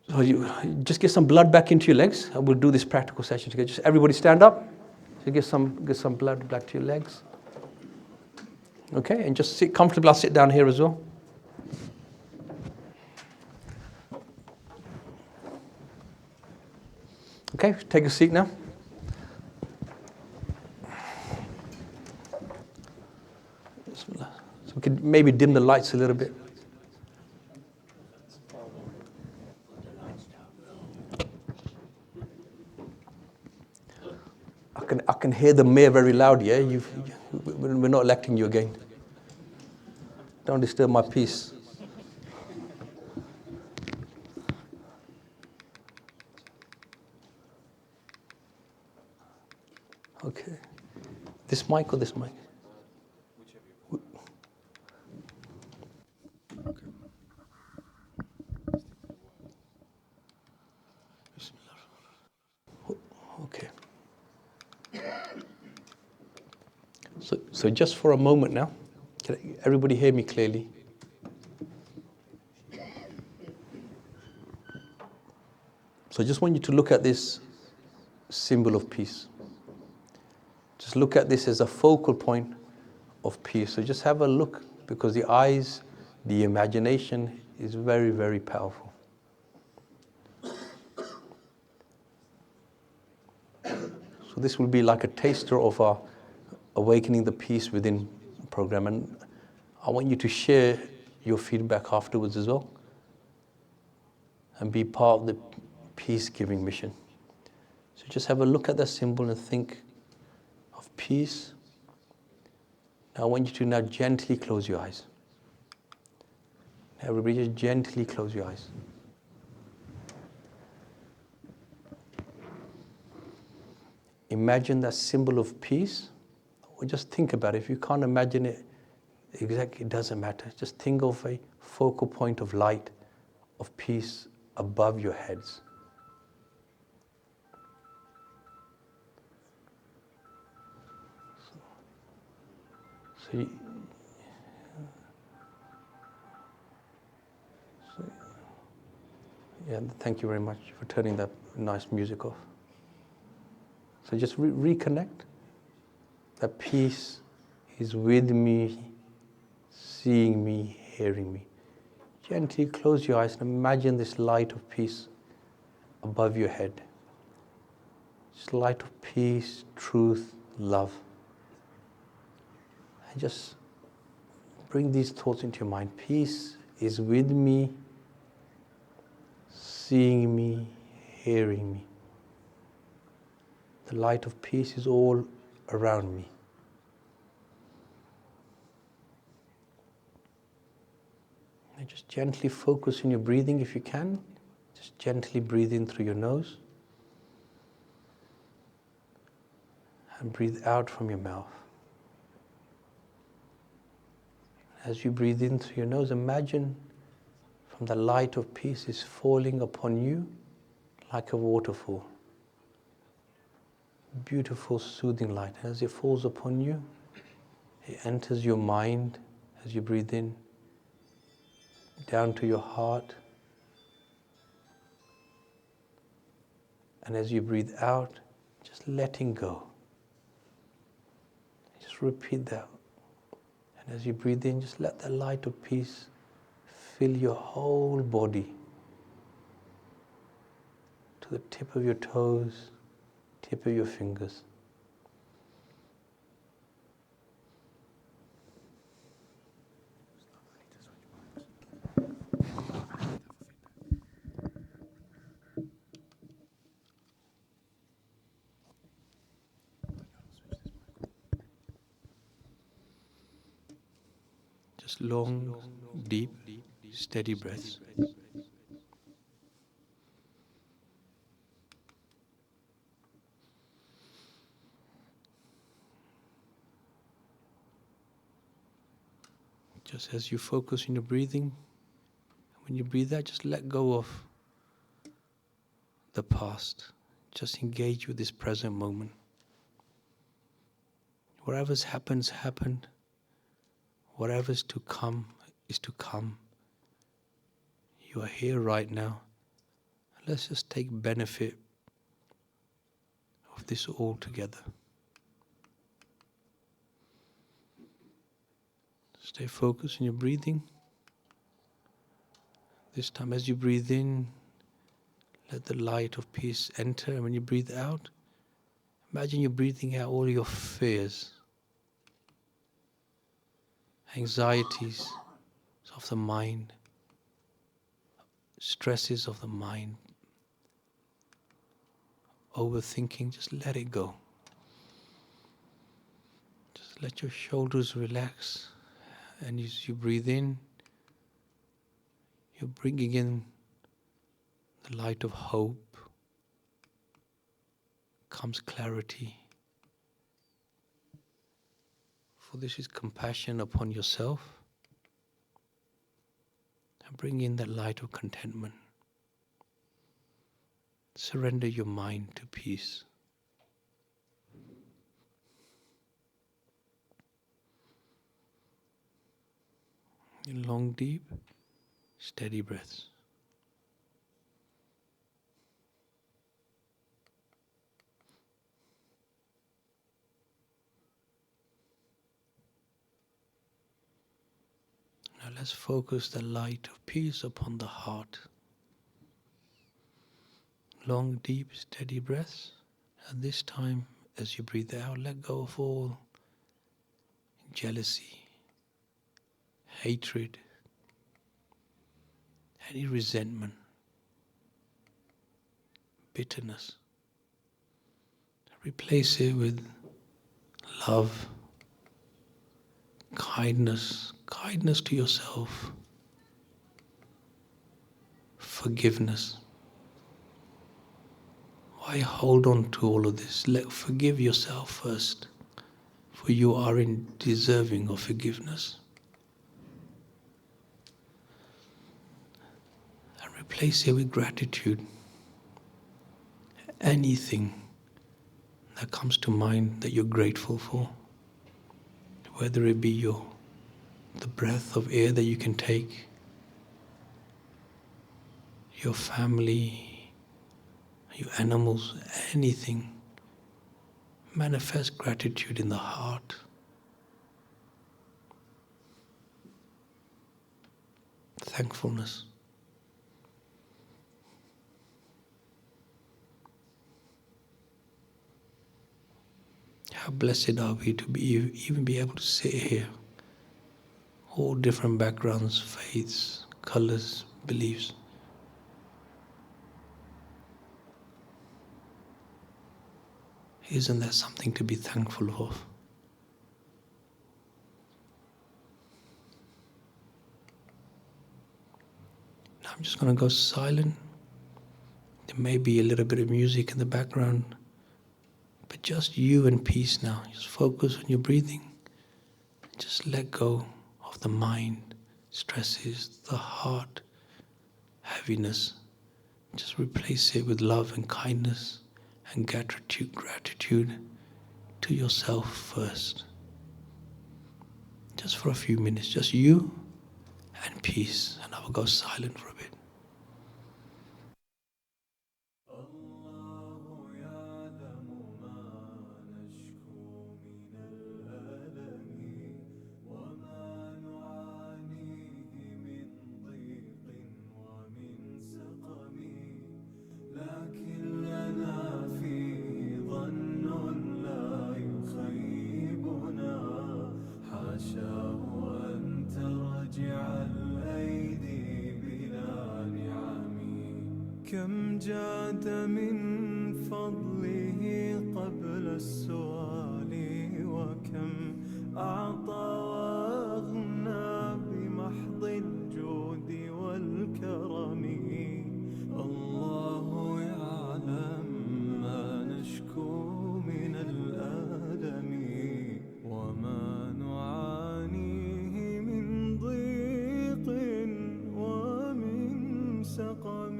[SPEAKER 3] So you just get some blood back into your legs, and we'll do this practical session together. Just everybody stand up. So get some blood back to your legs. Okay, and just sit comfortably. I'll sit down here as well. Okay, take a seat now. So we could maybe dim the lights a little bit. I can hear the mayor very loud, yeah? We're not electing you again. Don't disturb my peace. Okay. This mic or this mic? Okay. So just for a moment now, can everybody hear me clearly? So I just want you to look at this symbol of peace. Just look at this as a focal point of peace. So just have a look, because the eyes, the imagination is very, very powerful. So this will be like a taster of our Awakening the Peace Within program. And I want you to share your feedback afterwards as well, and be part of the peace-giving mission. So just have a look at that symbol and think of peace. Now I want you to now gently close your eyes. Everybody just gently close your eyes. Imagine that symbol of peace, or just think about it. If you can't imagine it exactly, it doesn't matter. Just think of a focal point of light, of peace above your heads. Yeah, thank you very much for turning that nice music off. So just reconnect. That peace is with me, seeing me, hearing me. Gently close your eyes and imagine this light of peace above your head. This light of peace, truth, love. And just bring these thoughts into your mind. Peace is with me, seeing me, hearing me. The light of peace is all around me. And just gently focus on your breathing if you can. Just gently breathe in through your nose. And breathe out from your mouth. As you breathe in through your nose, imagine from the light of peace is falling upon you like a waterfall. Beautiful, soothing light. As it falls upon you, it enters your mind As you breathe in, down to your heart. And as you breathe out, just letting go. Just repeat that. And as you breathe in, just let the light of peace fill your whole body. To the tip of your toes, tip of your fingers. Just long, deep, steady breaths. Just as you focus on your breathing, when you breathe out, just let go of the past. Just engage with this present moment. Whatever's happened. Whatever's to come is to come. You are here right now. Let's just take benefit of this all together. Stay focused on your breathing. This time as you breathe in, let the light of peace enter. And when you breathe out, imagine you're breathing out all your fears, anxieties of the mind, stresses of the mind, overthinking. Just let it go. Just let your shoulders relax. And as you breathe in, you're bringing in the light of hope. Comes clarity. For this is compassion upon yourself. And bring in that light of contentment. Surrender your mind to peace. In long, deep, steady breaths. Now let's focus the light of peace upon the heart. Long, deep, steady breaths. And this time, as you breathe out, let go of all jealousy, hatred, any resentment, bitterness. Replace it with love, kindness to yourself, forgiveness. Why hold on to all of this? Forgive yourself first, for you are deserving of forgiveness. And replace it with gratitude. Anything that comes to mind that you're grateful for, whether it be the breath of air that you can take, your family, your animals, anything. Manifest gratitude in the heart. Thankfulness. How blessed are we to even be able to sit here, all different backgrounds, faiths, colors, beliefs. Isn't that something to be thankful of? Now I'm just going to go silent. There may be a little bit of music in the background, but just you and peace now. Just focus on your breathing. Just let go of the mind, stresses, the heart, heaviness. Just replace it with love and kindness and gratitude to yourself first. Just for a few minutes, just you and peace, and I will go silent for a bit.
[SPEAKER 5] كم جاد من فضله قبل السؤال وكم أعطى وأغنى بمحض الجود والكرم الله يعلم ما نشكو من الألم وما نعانيه من ضيق ومن سقم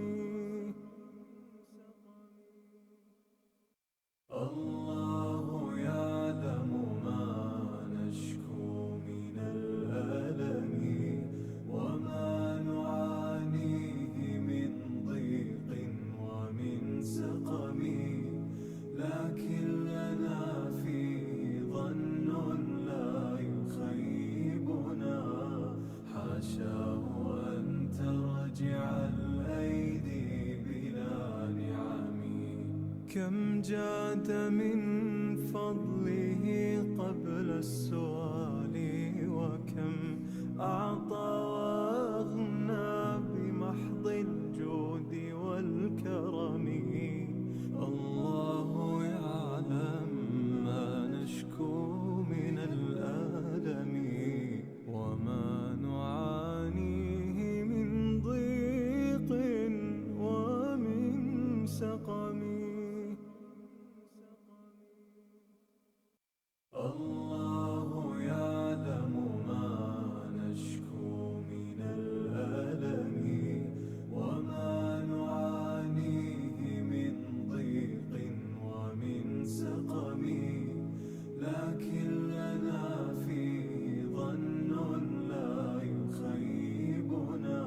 [SPEAKER 5] الله يعلم ما نشكو من الألم وما نعانيه من ضيق ومن سقم لكن لنا فيه ظن لا يخيبنا حاشاه أن ترجع الأيدي بلا نعم كم جاد من فضله قبل السؤال وكم أعطى وأغنى بمحض الجود والكرم الله يعلم ما نشكو من الألم وما نعانيه من ضيق ومن سقم الله يعلم ما نشكو من الألم وما نعانيه من ضيق ومن سقم لكن لنا فيه ظن لا يخيبنا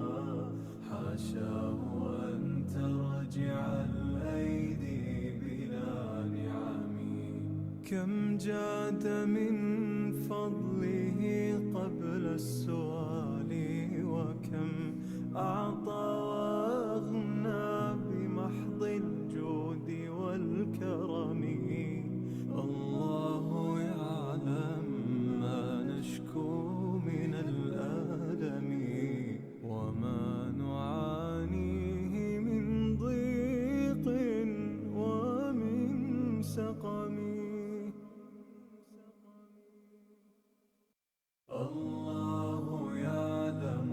[SPEAKER 5] حاشاه أن ترجع الأيدي بلا نعم كم جاد من فضله قبل السؤال وكم أعطى وأغنى بمحض الجود والكرم الله يعلم ما نشكو من الألم وما نعانيه من ضيق ومن سقم الله يعلم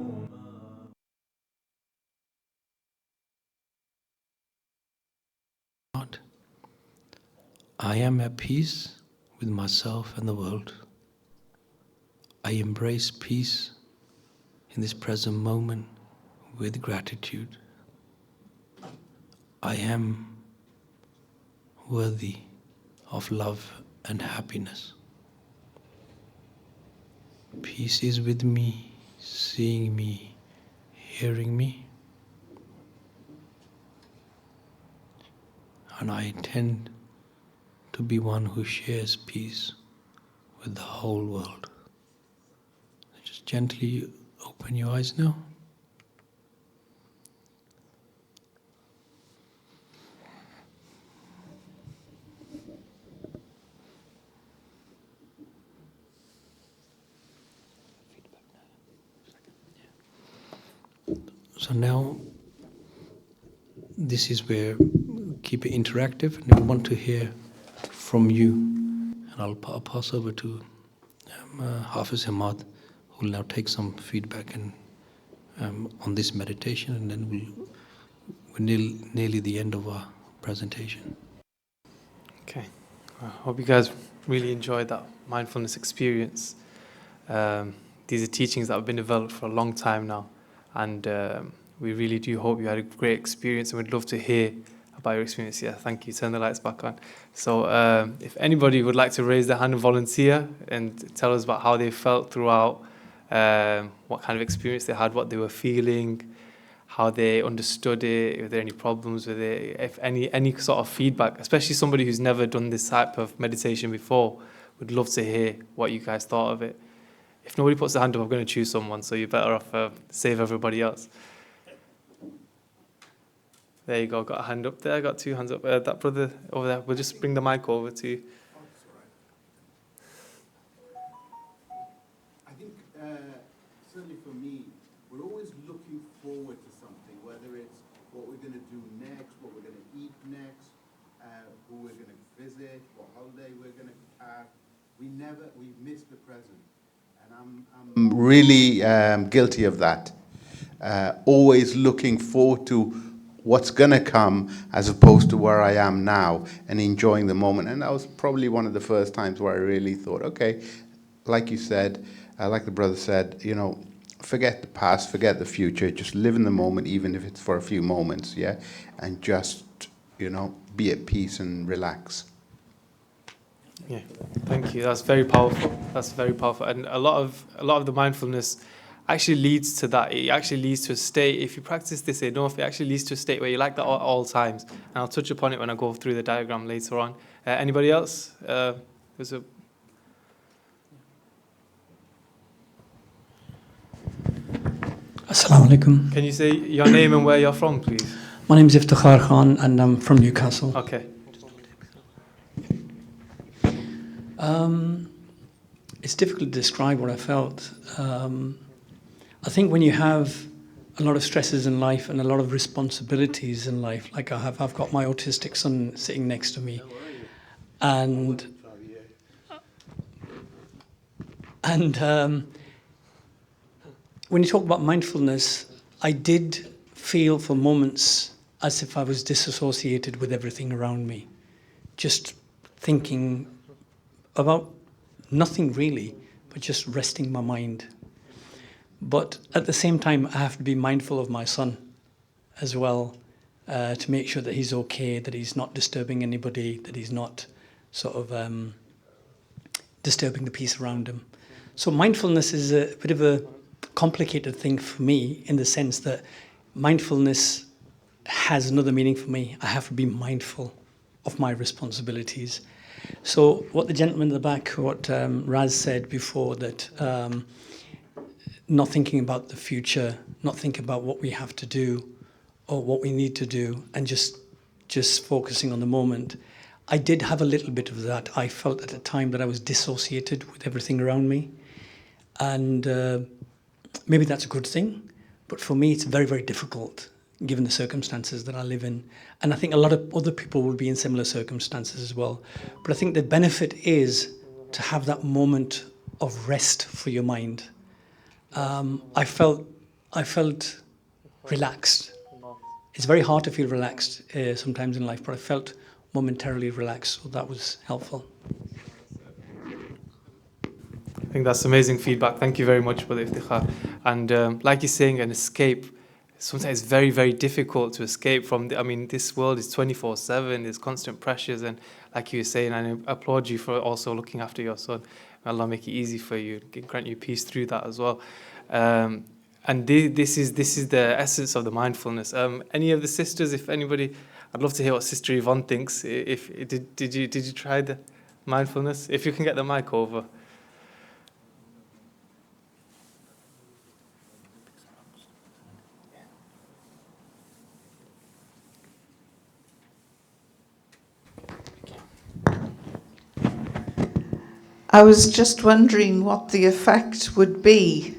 [SPEAKER 3] I am at peace with myself and the world. I embrace peace in this present moment with gratitude. I am worthy of love and happiness. Peace is with me, seeing me, hearing me. And I intend to be one who shares peace with the whole world. Just gently open your eyes now. So now, this is where we keep it interactive, and we want to hear from you. And I'll pass over to Hafiz Hamad, who will now take some feedback and on this meditation, and then we're nearly the end of our presentation.
[SPEAKER 2] Okay, I hope you guys really enjoyed that mindfulness experience. These are teachings that have been developed for a long time now, and we really do hope you had a great experience, and we'd love to hear about your experience. Yeah, thank you. Turn the lights back on. So if anybody would like to raise their hand and volunteer and tell us about how they felt throughout, what kind of experience they had, what they were feeling, how they understood it, if there are any problems with it, if any sort of feedback, especially somebody who's never done this type of meditation before, would love to hear what you guys thought of it. If nobody puts their hand up, I'm going to choose someone, so you're better off save everybody else. There you go, got a hand up there, got two hands up. That brother over there, we'll just bring the mic over to you.
[SPEAKER 4] I think, certainly for me, we're always looking forward to something, whether it's what we're going to do next, what we're going to eat next, who we're going to visit, what holiday we're going to have. We miss the present. And I'm really guilty of that. Always looking forward to what's going to come as opposed to where I am now and enjoying the moment. And that was probably one of the first times where I really thought, okay, like you said, like the brother said, you know, forget the past, forget the future, just live in the moment, even if it's for a few moments, yeah? And just, you know, be at peace and relax.
[SPEAKER 2] Yeah, thank you. That's very powerful. That's very powerful. And a lot of the mindfulness actually leads to that. It actually leads to a state. If you practice this enough, it actually leads to a state where you like that at all times. And I'll touch upon it when I go through the diagram later on. Anybody else? There's a...
[SPEAKER 6] Assalamu alaikum.
[SPEAKER 2] Can you say your name and where you're from, please?
[SPEAKER 6] My name is Iftikhar Khan and I'm from Newcastle.
[SPEAKER 2] Okay.
[SPEAKER 6] It's difficult to describe what I felt. I think when you have a lot of stresses in life and a lot of responsibilities in life, like I've got my autistic son sitting next to me, and when you talk about mindfulness, I did feel for moments as if I was disassociated with everything around me, just thinking about nothing really, but just resting my mind. But at the same time, I have to be mindful of my son as well, to make sure that he's okay, that he's not disturbing anybody, that he's not sort of disturbing the peace around him. So mindfulness is a bit of a complicated thing for me, in the sense that mindfulness has another meaning for me. I have to be mindful of my responsibilities. So what the gentleman in the back, what Raz said before, that not thinking about the future, not thinking about what we have to do or what we need to do, and just focusing on the moment. I did have a little bit of that. I felt at the time that I was dissociated with everything around me. And maybe that's a good thing, but for me it's very, very difficult given the circumstances that I live in. And I think a lot of other people will be in similar circumstances as well. But I think the benefit is to have that moment of rest for your mind. I felt relaxed. It's very hard to feel relaxed sometimes in life, but I felt momentarily relaxed, so that was helpful.
[SPEAKER 2] I think that's amazing feedback. Thank you very much for the Iftikhar. And like you're saying, an escape, sometimes it's very, very difficult to escape from this world is 24/7, there's constant pressures, and like you were saying, I applaud you for also looking after your son. May Allah make it easy for you, grant you peace through that as well. And this is the essence of the mindfulness. Any of the sisters, if anybody, I'd love to hear what Sister Yvonne thinks. Did you try the mindfulness? If you can get the mic over.
[SPEAKER 7] I was just wondering what the effect would be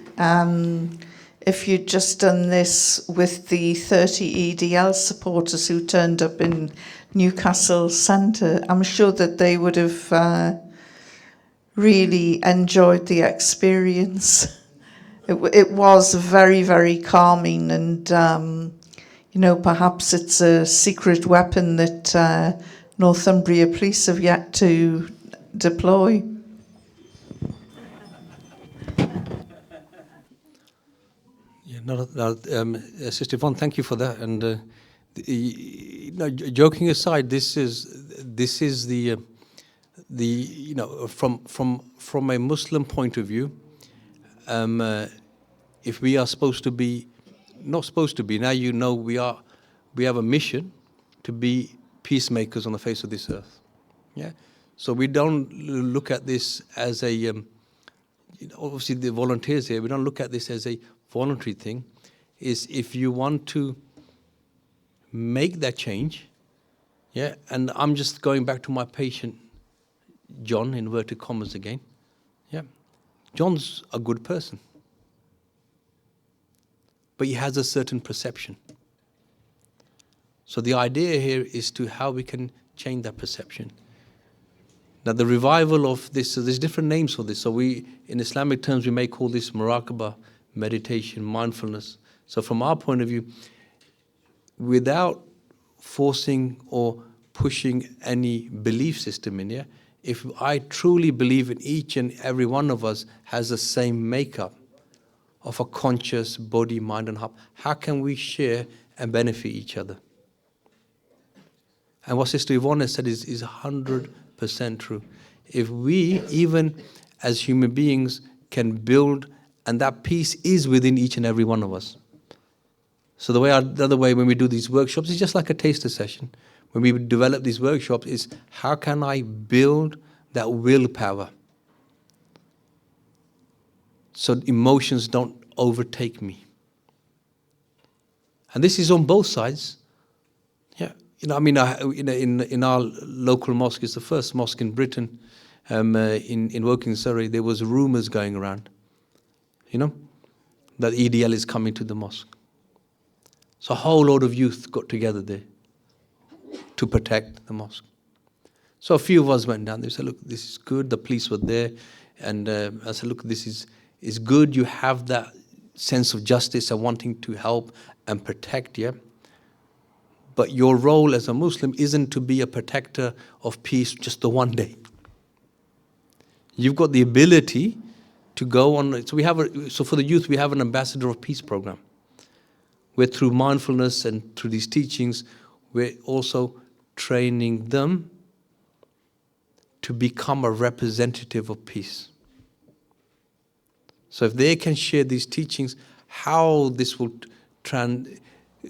[SPEAKER 7] if you'd just done this with the 30 EDL supporters who turned up in Newcastle Centre. I'm sure that they would have really enjoyed the experience. It was very, very calming, and perhaps it's a secret weapon that Northumbria police have yet to deploy.
[SPEAKER 3] Yeah, Sister Yvonne, thank you for that. And Joking aside, this is the from a Muslim point of view, if we are supposed to be, not supposed to be, now we have a mission to be peacemakers on the face of this earth. Yeah, so we don't look at this as a obviously the volunteers here, we don't look at this as a voluntary thing. Is if you want to make that change, yeah, and I'm just going back to my patient John, inverted commas again. Yeah, John's a good person, but he has a certain perception. So the idea here is to how we can change that perception. Now the revival of this, so there's different names for this. So we, in Islamic terms, we may call this muraqabah, meditation, mindfulness. So from our point of view, without forcing or pushing any belief system in here, if I truly believe in each and every one of us has the same makeup of a conscious body, mind and heart, how can we share and benefit each other? And what Sister Yvonne has said is 100% true. If we, even as human beings, can build, and that peace is within each and every one of us. So the other way when we do these workshops is just like a taster session. When we develop these workshops is how can I build that willpower so emotions don't overtake me. And this is on both sides. Yeah, in our local mosque, it's the first mosque in Britain, in Woking, Surrey, there was rumours going around, that EDL is coming to the mosque. So a whole load of youth got together there to protect the mosque. So a few of us went down. They said, look, this is good. The police were there. And I said, look, this is good. You have that sense of justice and wanting to help and protect, yeah? But your role as a Muslim isn't to be a protector of peace just the one day. You've got the ability to go on. So for the youth, we have an ambassador of peace program, where through mindfulness and through these teachings, we're also training them to become a representative of peace. So if they can share these teachings, how this will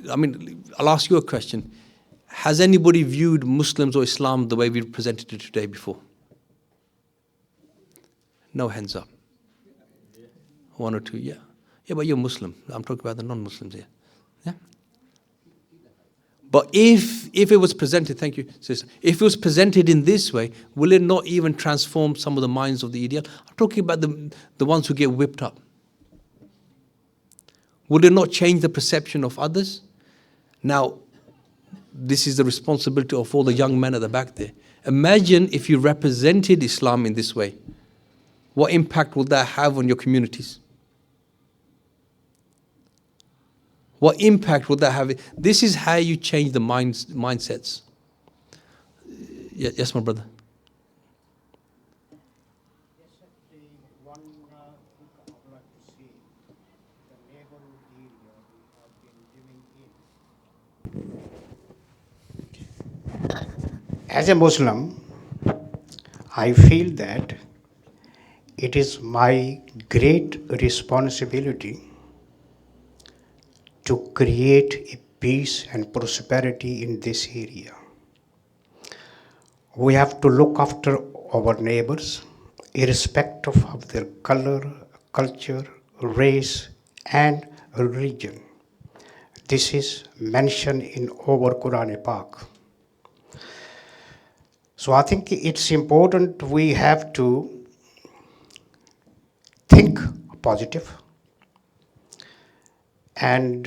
[SPEAKER 3] I'll ask you a question. Has anybody viewed Muslims or Islam the way we presented it today before? No hands up. One or two, yeah. Yeah, but you're Muslim. I'm talking about the non-Muslims here. Yeah. But if it was presented, thank you, sister, if it was presented in this way, will it not even transform some of the minds of the EDL? I'm talking about the ones who get whipped up. Would it not change the perception of others? Now, this is the responsibility of all the young men at the back there. Imagine if you represented Islam in this way. What impact would that have on your communities? What impact would that have? This is how you change the mindsets. Yes, my brother.
[SPEAKER 8] As a Muslim, I feel that it is my great responsibility to create a peace and prosperity in this area. We have to look after our neighbors, irrespective of their color, culture, race, and religion. This is mentioned in our Quran Pak. So I think it's important we have to think positive and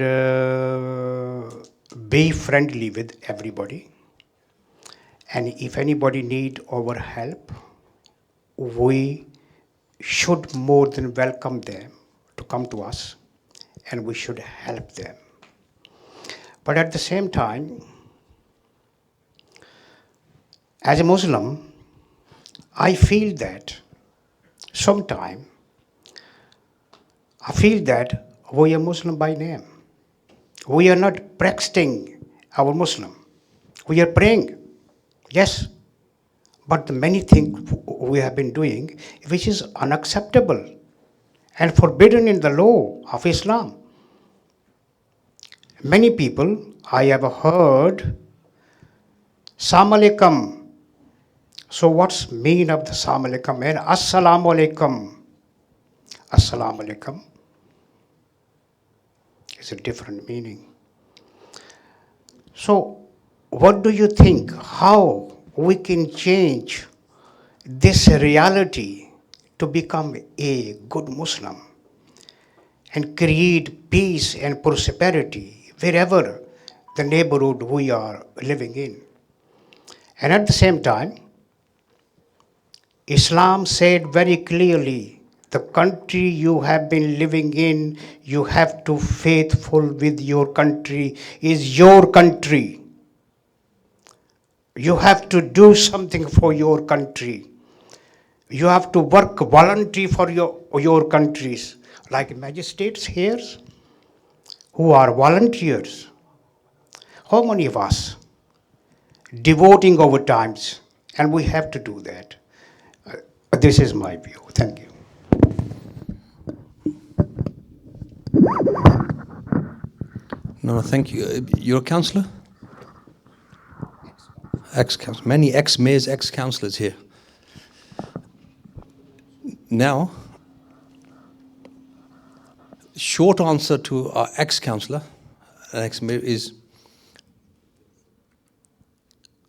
[SPEAKER 8] be friendly with everybody. And if anybody needs our help, we should more than welcome them to come to us, and we should help them. But at the same time, as a Muslim, I feel that sometimes we are Muslim by name. We are not practicing our Muslim. We are praying, yes, but the many things we have been doing which is unacceptable and forbidden in the law of Islam. Many people I have heard, Assalamu alaikum. So what's mean of the Assalamu alaikum and Assalamu alaikum? Assalamu alaikum is a different meaning. So what do you think, how we can change this reality to become a good Muslim and create peace and prosperity wherever the neighborhood we are living in? And at the same time, Islam said very clearly, the country you have been living in, you have to faithful with your country, is your country. You have to do something for your country. You have to work voluntarily for your countries. Like magistrates here, who are volunteers. How many of us devoting our times? And we have to do that. This is my view. Thank you.
[SPEAKER 3] No, thank you. You're a councillor? Ex-councillor. Many ex-mayors, ex-councillors here. Now, short answer to our ex-councillor, ex-mayor, is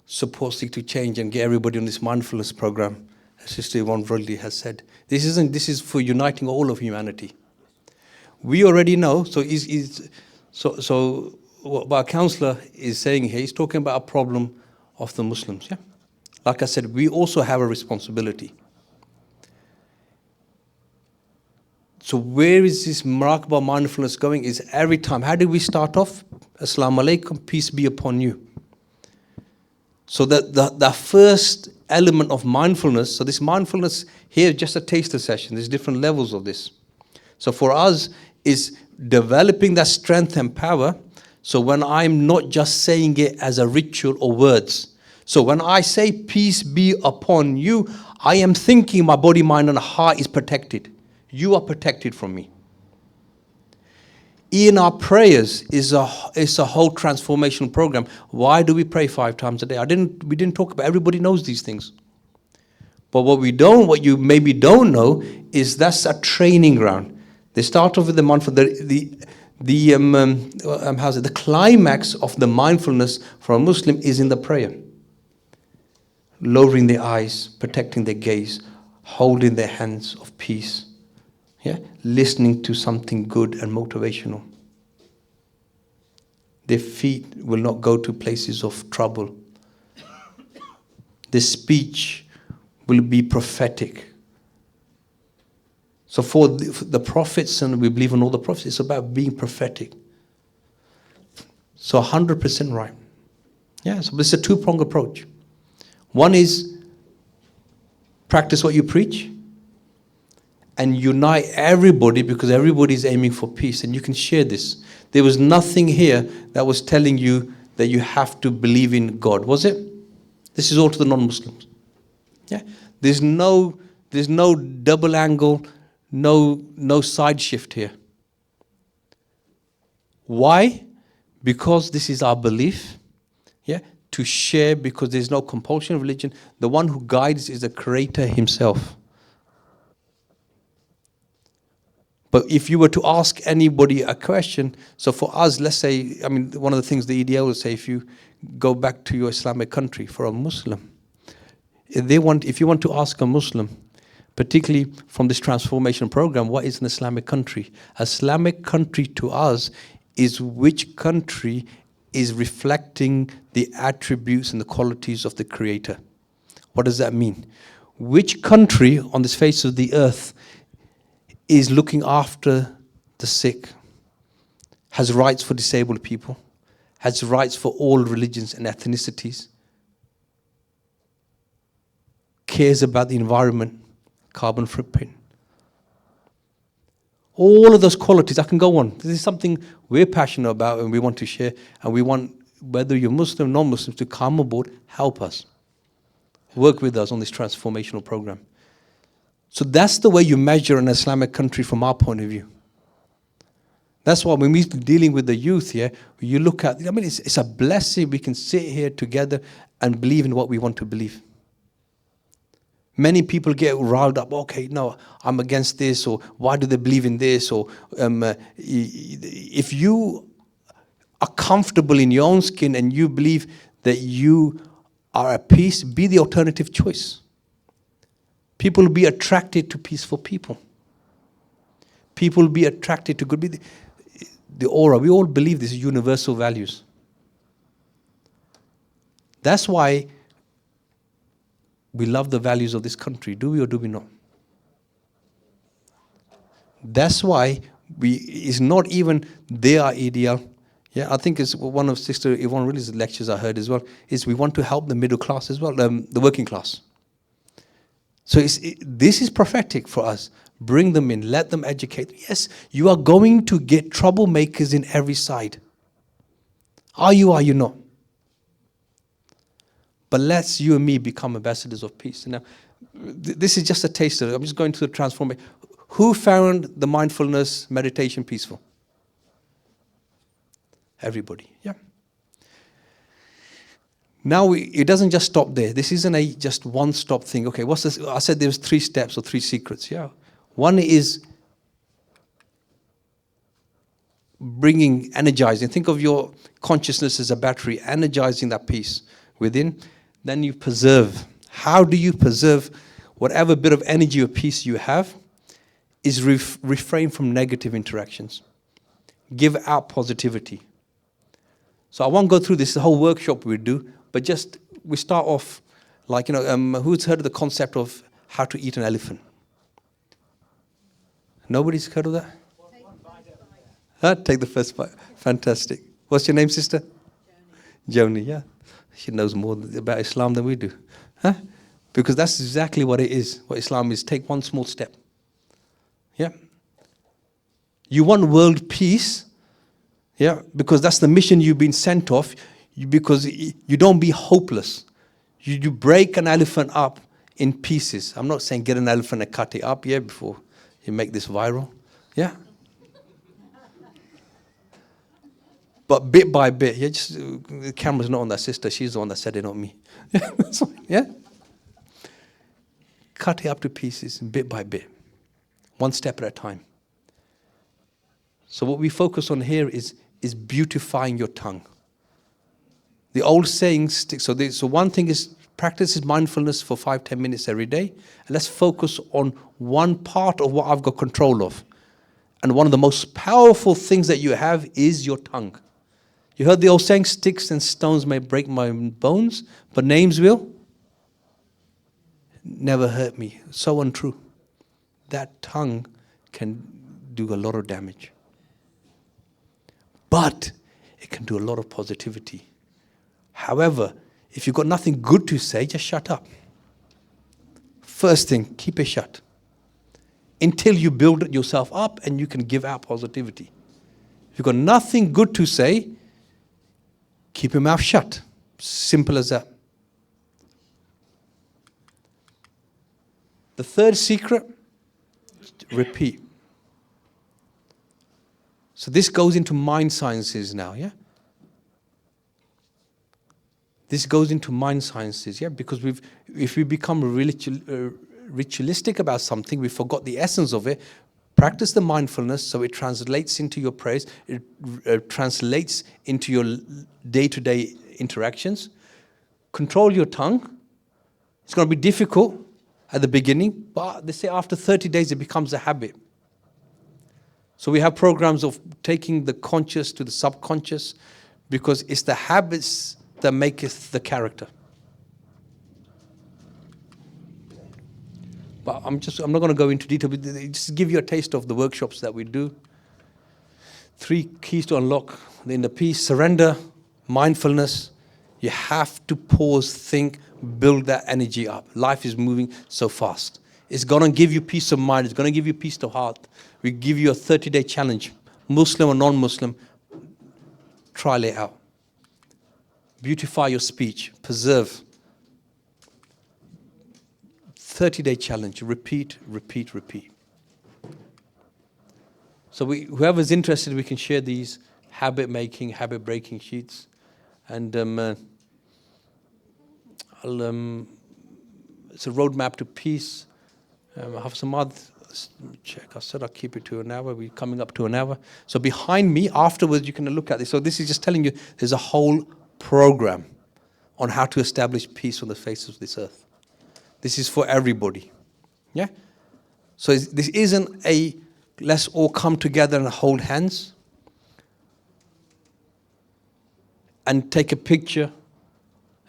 [SPEAKER 3] support Seek to Change and get everybody on this mindfulness program, as Sister Yvonne Ridley has said. This is for uniting all of humanity. We already know, so what our councillor is saying here, he's talking about a problem of the Muslims. Yeah, like I said, we also have a responsibility. So where is this remarkable mindfulness going? Is every time. How do we start off? Assalamu alaikum, peace be upon you. So that the first element of mindfulness, so this mindfulness here is just a taster session. There's different levels of this. So for us is developing that strength and power. So when I'm not just saying it as a ritual or words. So when I say peace be upon you, I am thinking my body, mind and heart is protected. You are protected from me. In our prayers is a whole transformational program. Why do we pray 5 times a day? We didn't talk about. Everybody knows these things. But what you maybe don't know is that's a training ground. They start off with the mindfulness. The climax of the mindfulness for a Muslim is in the prayer. Lowering their eyes, protecting their gaze, holding their hands of peace. Yeah, listening to something good and motivational. Their feet will not go to places of trouble. Their speech will be prophetic. So for the prophets, and we believe in all the prophets, it's about being prophetic. So 100% right. Yeah, so this is a two-pronged approach. One is practice what you preach. And unite everybody, because everybody is aiming for peace, and you can share this. There was nothing here that was telling you that you have to believe in God, was it? This is all to the non-Muslims. Yeah, there's no double angle, no side shift here. Why? Because this is our belief. Yeah, to share, because there's no compulsion of religion. The one who guides is the Creator Himself. But if you were to ask anybody a question, so for us, let's say, one of the things the EDL will say, if you go back to your Islamic country for a Muslim, if you want to ask a Muslim, particularly from this transformation program, what is an Islamic country? Islamic country to us is which country is reflecting the attributes and the qualities of the Creator. What does that mean? Which country on this face of the earth is looking after the sick, has rights for disabled people, has rights for all religions and ethnicities, cares about the environment, carbon footprint. All of those qualities, I can go on. This is something we're passionate about and we want to share, and we want whether you're Muslim, non-Muslim, to come aboard, help us. Work with us on this transformational program. So that's the way you measure an Islamic country from our point of view. That's why when we're dealing with the youth here, you look at, I mean, it's a blessing we can sit here together and believe in what we want to believe. Many people get riled up, okay, no, I'm against this, or why do they believe in this? Or if you are comfortable in your own skin and you believe that you are at peace, be the alternative choice. People will be attracted to peaceful people. People will be attracted to good. The aura, we all believe these universal values. That's why we love the values of this country, do we or do we not? That's why it's not even their ideal. Yeah, I think it's one of Sister Yvonne Ridley's lectures I heard as well, is we want to help the middle class as well, the working class. So this is prophetic for us. Bring them in, let them educate. Yes, you are going to get troublemakers in every side. Are you not? But let's you and me become ambassadors of peace. Now, this is just a taster. I'm just going to the transformation. Who found the mindfulness meditation peaceful? Everybody, yeah. Now, it doesn't just stop there. This isn't a just one-stop thing. Okay, what's this? I said there's 3 steps or 3 secrets, yeah. One is energizing. Think of your consciousness as a battery, energizing that peace within. Then you preserve. How do you preserve whatever bit of energy or peace you have? Is refrain from negative interactions. Give out positivity. So I won't go through this, the whole workshop we do, but just we start off like, who's heard of the concept of how to eat an elephant? Nobody's heard of that? Take the first bite. Fantastic. What's your name, sister? Joni, yeah. She knows more about Islam than we do. Huh? Because that's exactly what it is. What Islam is, take one small step. Yeah. You want world peace, yeah, because that's the mission you've been sent off, because you don't be hopeless. You break an elephant up in pieces. I'm not saying get an elephant and cut it up, yeah, before you make this viral. Yeah. But bit by bit, yeah, just the camera's not on that sister. She's the one that said it, not me. Yeah. Cut it up to pieces, bit by bit, one step at a time. So what we focus on here is beautifying your tongue. The old saying sticks. So one thing is practice is mindfulness for 5-10 minutes every day. And let's focus on one part of what I've got control of. And one of the most powerful things that you have is your tongue. You heard the old saying, sticks and stones may break my bones, but names will never hurt me. So untrue. That tongue can do a lot of damage. But it can do a lot of positivity. However, if you've got nothing good to say, just shut up. First thing, keep it shut. Until you build yourself up and you can give out positivity. If you've got nothing good to say, keep your mouth shut. Simple as that. The third secret, repeat. So this goes into mind sciences now, yeah? This goes into mind sciences, yeah? Because if we become ritualistic about something, we forgot the essence of it. Practice the mindfulness so it translates into your prayers, it translates into your day-to-day interactions. Control your tongue. It's going to be difficult at the beginning, but they say after 30 days it becomes a habit. So we have programs of taking the conscious to the subconscious, because it's the habits that maketh the character. But I'm not going to go into detail, but just give you a taste of the workshops that we do. 3 keys to unlock the inner peace: surrender, mindfulness. You have to pause, think, build that energy up. Life is moving so fast. It's going to give you peace of mind. It's going to give you peace of heart. We give you a 30-day challenge. Muslim or non-Muslim, trial it out. beautify your speech, preserve. 30-day challenge, repeat, repeat, repeat. So whoever's interested, we can share these habit making, habit breaking sheets. And it's a roadmap to peace. I have some other, check, I said I'll keep it to an hour. We're coming up to an hour. So behind me, afterwards, you can look at this. So this is just telling you there's a whole program on how to establish peace on the face of this earth. This is for everybody. Yeah? So this isn't a let's all come together and hold hands and take a picture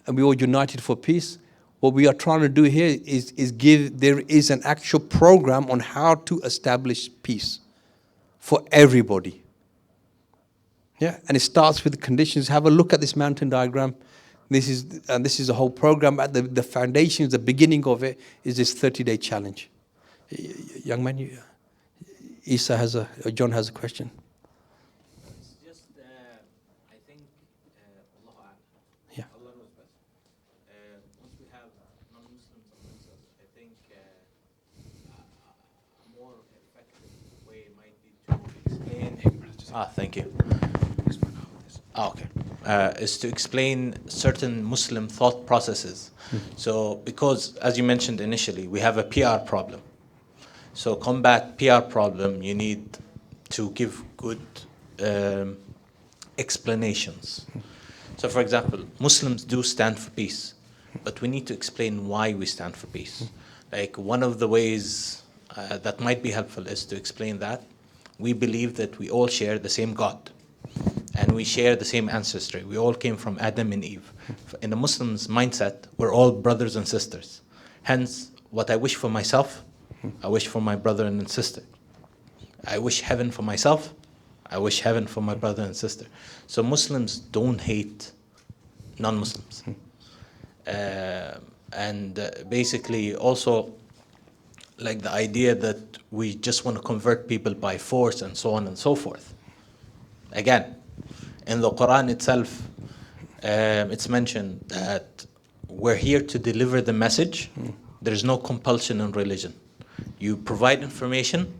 [SPEAKER 3] and we all united for peace. What we are trying to do here is there is an actual program on how to establish peace for everybody. Yeah, and it starts with the conditions. Have a look at this mountain diagram. This is a whole program. At the foundations, the beginning of it is this 30-day challenge. Young man, John has a question.
[SPEAKER 9] It's just, I think, Allah A'lam.
[SPEAKER 3] Yeah.
[SPEAKER 9] Allah knows best. Once we have non-Muslims amongst us, I think a more effective way might be to explain. Thank you. Okay. Is to explain certain Muslim thought processes. So, because as you mentioned initially, we have a PR problem. So, combat PR problem, you need to give good explanations. So, for example, Muslims do stand for peace, but we need to explain why we stand for peace. Like one of the ways that might be helpful is to explain that we believe that we all share the same God. And we share the same ancestry. We all came from Adam and Eve. In a Muslim's mindset, we're all brothers and sisters. Hence, what I wish for myself, I wish for my brother and sister. I wish heaven for myself, I wish heaven for my brother and sister. So Muslims don't hate non-Muslims. Basically also, like the idea that we just want to convert people by force and so on and so forth. Again, in the Quran itself, it's mentioned that we're here to deliver the message. There's no compulsion in religion. You provide information,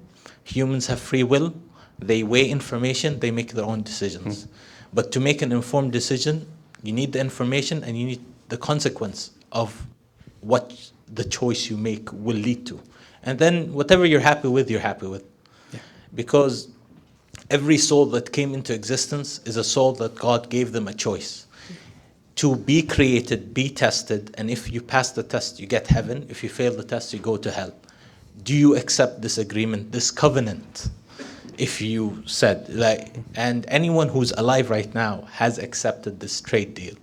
[SPEAKER 9] humans have free will, they weigh information, they make their own decisions. But to make an informed decision, you need the information and you need the consequence of what the choice you make will lead to. And then whatever you're happy with, you're happy with. Yeah. Because every soul that came into existence is a soul that God gave them a choice. To be created, be tested, and if you pass the test, you get heaven. If you fail the test, you go to hell. Do you accept this agreement, this covenant? If you said, and anyone who's alive right now has accepted this trade deal.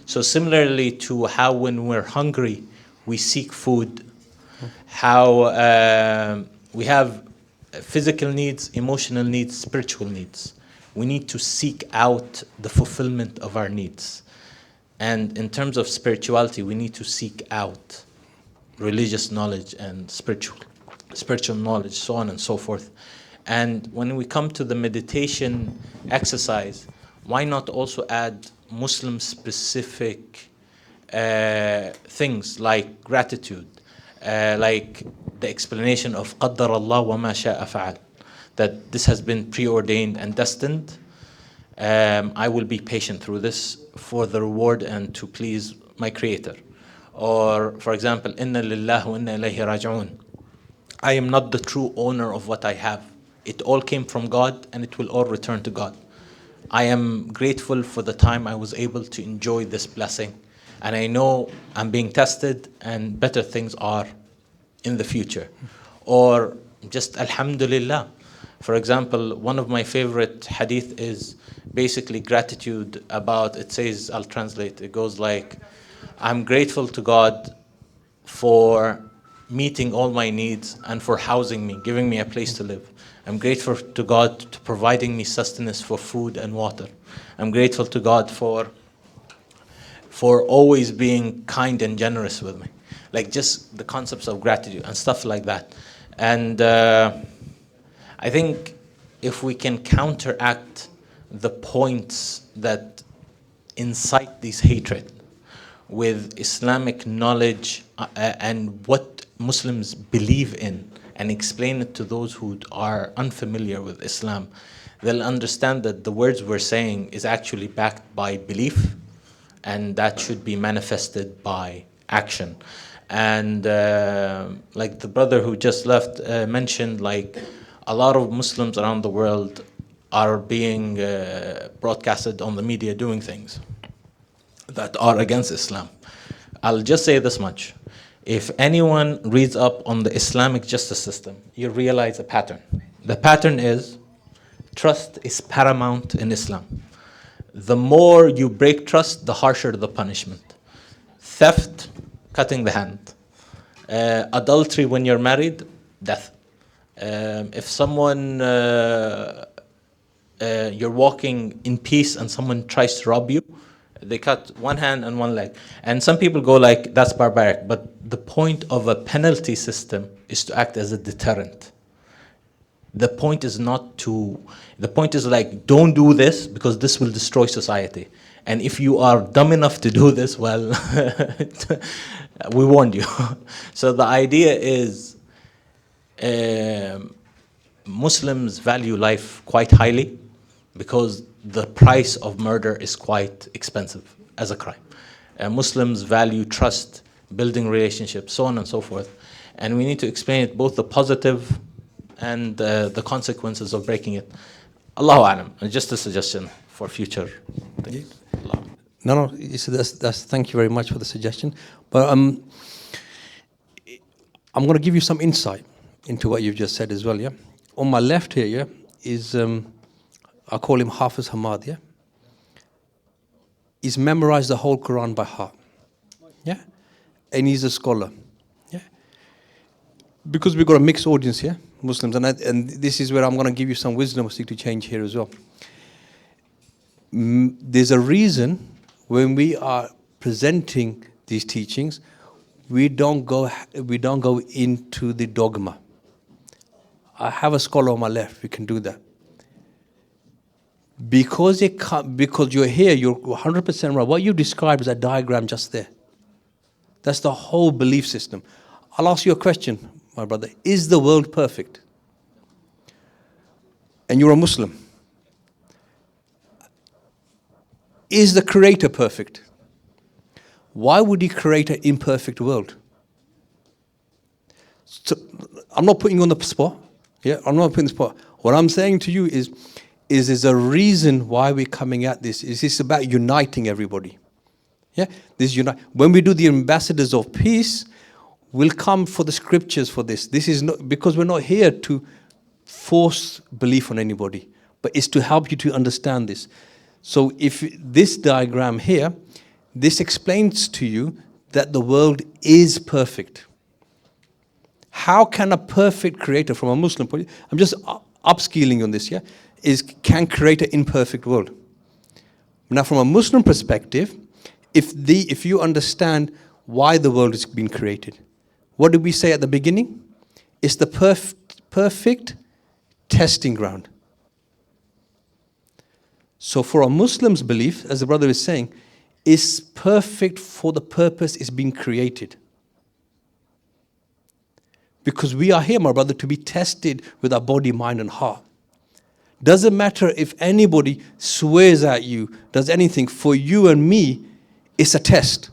[SPEAKER 9] So similarly to how when we're hungry, we seek food, how we have physical needs, emotional needs, spiritual needs. We need to seek out the fulfillment of our needs. And in terms of spirituality, we need to seek out religious knowledge and spiritual knowledge, so on and so forth. And when we come to the meditation exercise, why not also add Muslim-specific things like gratitude, like the explanation of قَدَّرَ اللَّهُ وَمَا شَاءَ فَعَلَ, that this has been preordained and destined. I will be patient through this for the reward and to please my Creator. Or, for example, إِنَّ لِلَّهِ وَإِنَّ إِلَيْهِ رَاجِعُونَ. I am not the true owner of what I have. It all came from God and it will all return to God. I am grateful for the time I was able to enjoy this blessing. And I know I'm being tested and better things are in the future. Or just Alhamdulillah. For example, one of my favorite hadith is basically gratitude about, it says, I'll translate, it goes like, I'm grateful to God for meeting all my needs and for housing me, giving me a place to live. I'm grateful to God to providing me sustenance for food and water. I'm grateful to God for always being kind and generous with me. Like just the concepts of gratitude and stuff like that. And I think if we can counteract the points that incite these hatred with Islamic knowledge and what Muslims believe in, and explain it to those who are unfamiliar with Islam, they'll understand that the words we're saying is actually backed by belief, and that should be manifested by action. And like the brother who just left mentioned, like a lot of Muslims around the world are being broadcasted on the media doing things that are against Islam. I'll just say this much. If anyone reads up on the Islamic justice system, you realize a pattern. The pattern is trust is paramount in Islam. The more you break trust, the harsher the punishment. Theft, cutting the hand. Adultery when you're married, death. If someone, you're walking in peace and someone tries to rob you, they cut one hand and one leg. And some people go like, that's barbaric. But the point of a penalty system is to act as a deterrent. The point is like, don't do this because this will destroy society. And if you are dumb enough to do this, well, we warned you. So the idea is Muslims value life quite highly because the price of murder is quite expensive as a crime. Muslims value trust, building relationships, so on and so forth. And we need to explain it, both the positive and the consequences of breaking it. Allahu Alam, just a suggestion for future things.
[SPEAKER 3] No, that's thank you very much for the suggestion. But I'm going to give you some insight into what you've just said as well, yeah? On my left here, yeah, is, I call him Hafiz Hamad, yeah? He's memorized the whole Quran by heart, yeah? And he's a scholar, yeah? Because we've got a mixed audience here, Muslims, and this is where I'm going to give you some wisdom seek to change here as well. There's a reason when we are presenting these teachings, we don't go into the dogma. I have a scholar on my left, we can do that. Because you're here, you're 100% right. What you described is a diagram just there. That's the whole belief system. I'll ask you a question, my brother. Is the world perfect? And you're a Muslim. Is the Creator perfect? Why would He create an imperfect world? So, I'm not putting you on the spot. Yeah, I'm not putting the spot. What I'm saying to you is there's a reason why we're coming at this. It's about uniting everybody. Yeah, when we do the ambassadors of peace, we'll come for the scriptures for this. This is not because we're not here to force belief on anybody, but it's to help you to understand this. So if this diagram here, this explains to you that the world is perfect. How can a perfect creator from a Muslim point of view, I'm just upskilling on this, yeah, can create an imperfect world. Now from a Muslim perspective, if you understand why the world has been created, what did we say at the beginning? It's the perfect testing ground. So for a Muslim's belief, as the brother is saying, is perfect for the purpose it's been created. Because we are here, my brother, to be tested with our body, mind and heart. Doesn't matter if anybody swears at you, does anything, for you and me, it's a test.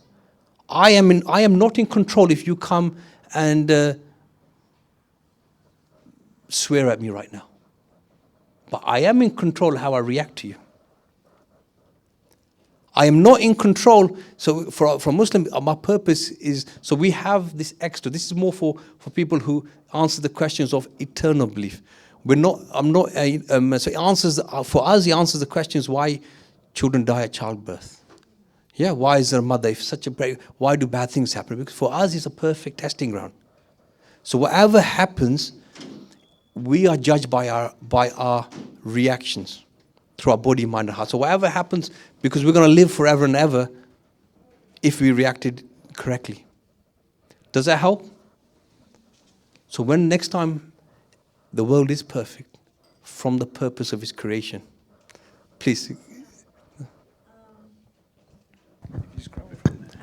[SPEAKER 3] I am not in control if you come and swear at me right now. But I am in control how I react to you. I am not in control. So for Muslim, my purpose is, so we have this extra. This is more for people who answer the questions of eternal belief. So it answers, for us, he answers the questions why children die at childbirth. Yeah, why is there a mother? If such a break, why do bad things happen? Because for us, it's a perfect testing ground. So whatever happens, we are judged by our reactions through our body, mind, and heart. So whatever happens, because we're going to live forever and ever if we reacted correctly. Does that help? So when next time the world is perfect from the purpose of its creation, please.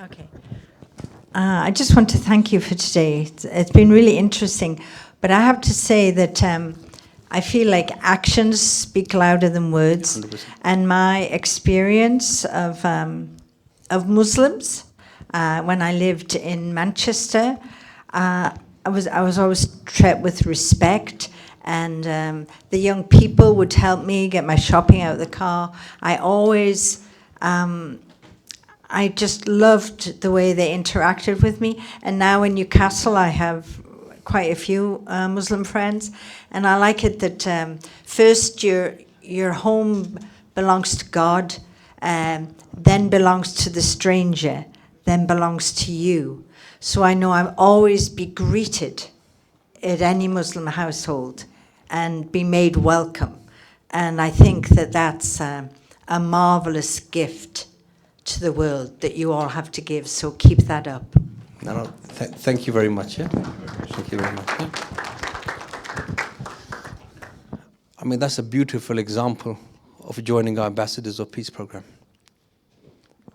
[SPEAKER 10] Okay. I just want to thank you for today. It's been really interesting. But I have to say that I feel like actions speak louder than words.
[SPEAKER 3] 100%.
[SPEAKER 10] And my experience of Muslims when I lived in Manchester, I was always treated with respect. And the young people would help me get my shopping out of the car. I just loved the way they interacted with me. And now in Newcastle, I have quite a few Muslim friends. And I like it that first your home belongs to God, then belongs to the stranger, then belongs to you. So I know I'll always be greeted at any Muslim household and be made welcome. And I think that that's a marvelous gift to the world that you all have to give. So keep that up.
[SPEAKER 3] No, thank you very much. Yeah, thank you very much. Yeah. I mean, that's a beautiful example of joining our Ambassadors of Peace program.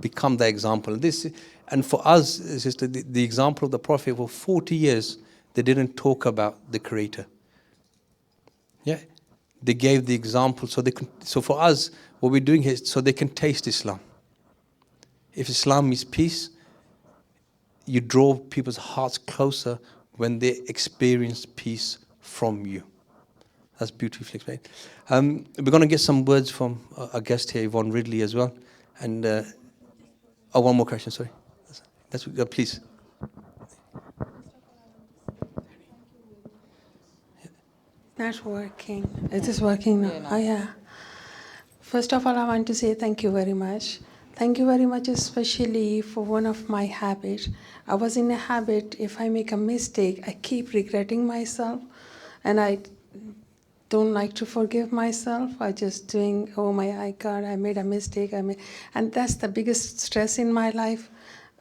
[SPEAKER 3] Become the example. And for us, sister, the example of the Prophet, for 40 years, they didn't talk about the Creator. Yeah, they gave the example so for us, what we're doing here is so they can taste Islam. If Islam is peace, you draw people's hearts closer when they experience peace from you. That's beautifully explained. We're going to get some words from our guest here, Yvonne Ridley, as well. And one more question, sorry. Please.
[SPEAKER 11] Not working. It is working now. Oh, yeah. First of all, I want to say thank you very much. Thank you very much, especially for one of my habits. I was in a habit, if I make a mistake, I keep regretting myself, and I don't like to forgive myself. I just doing, oh my God, I made a mistake. And that's the biggest stress in my life.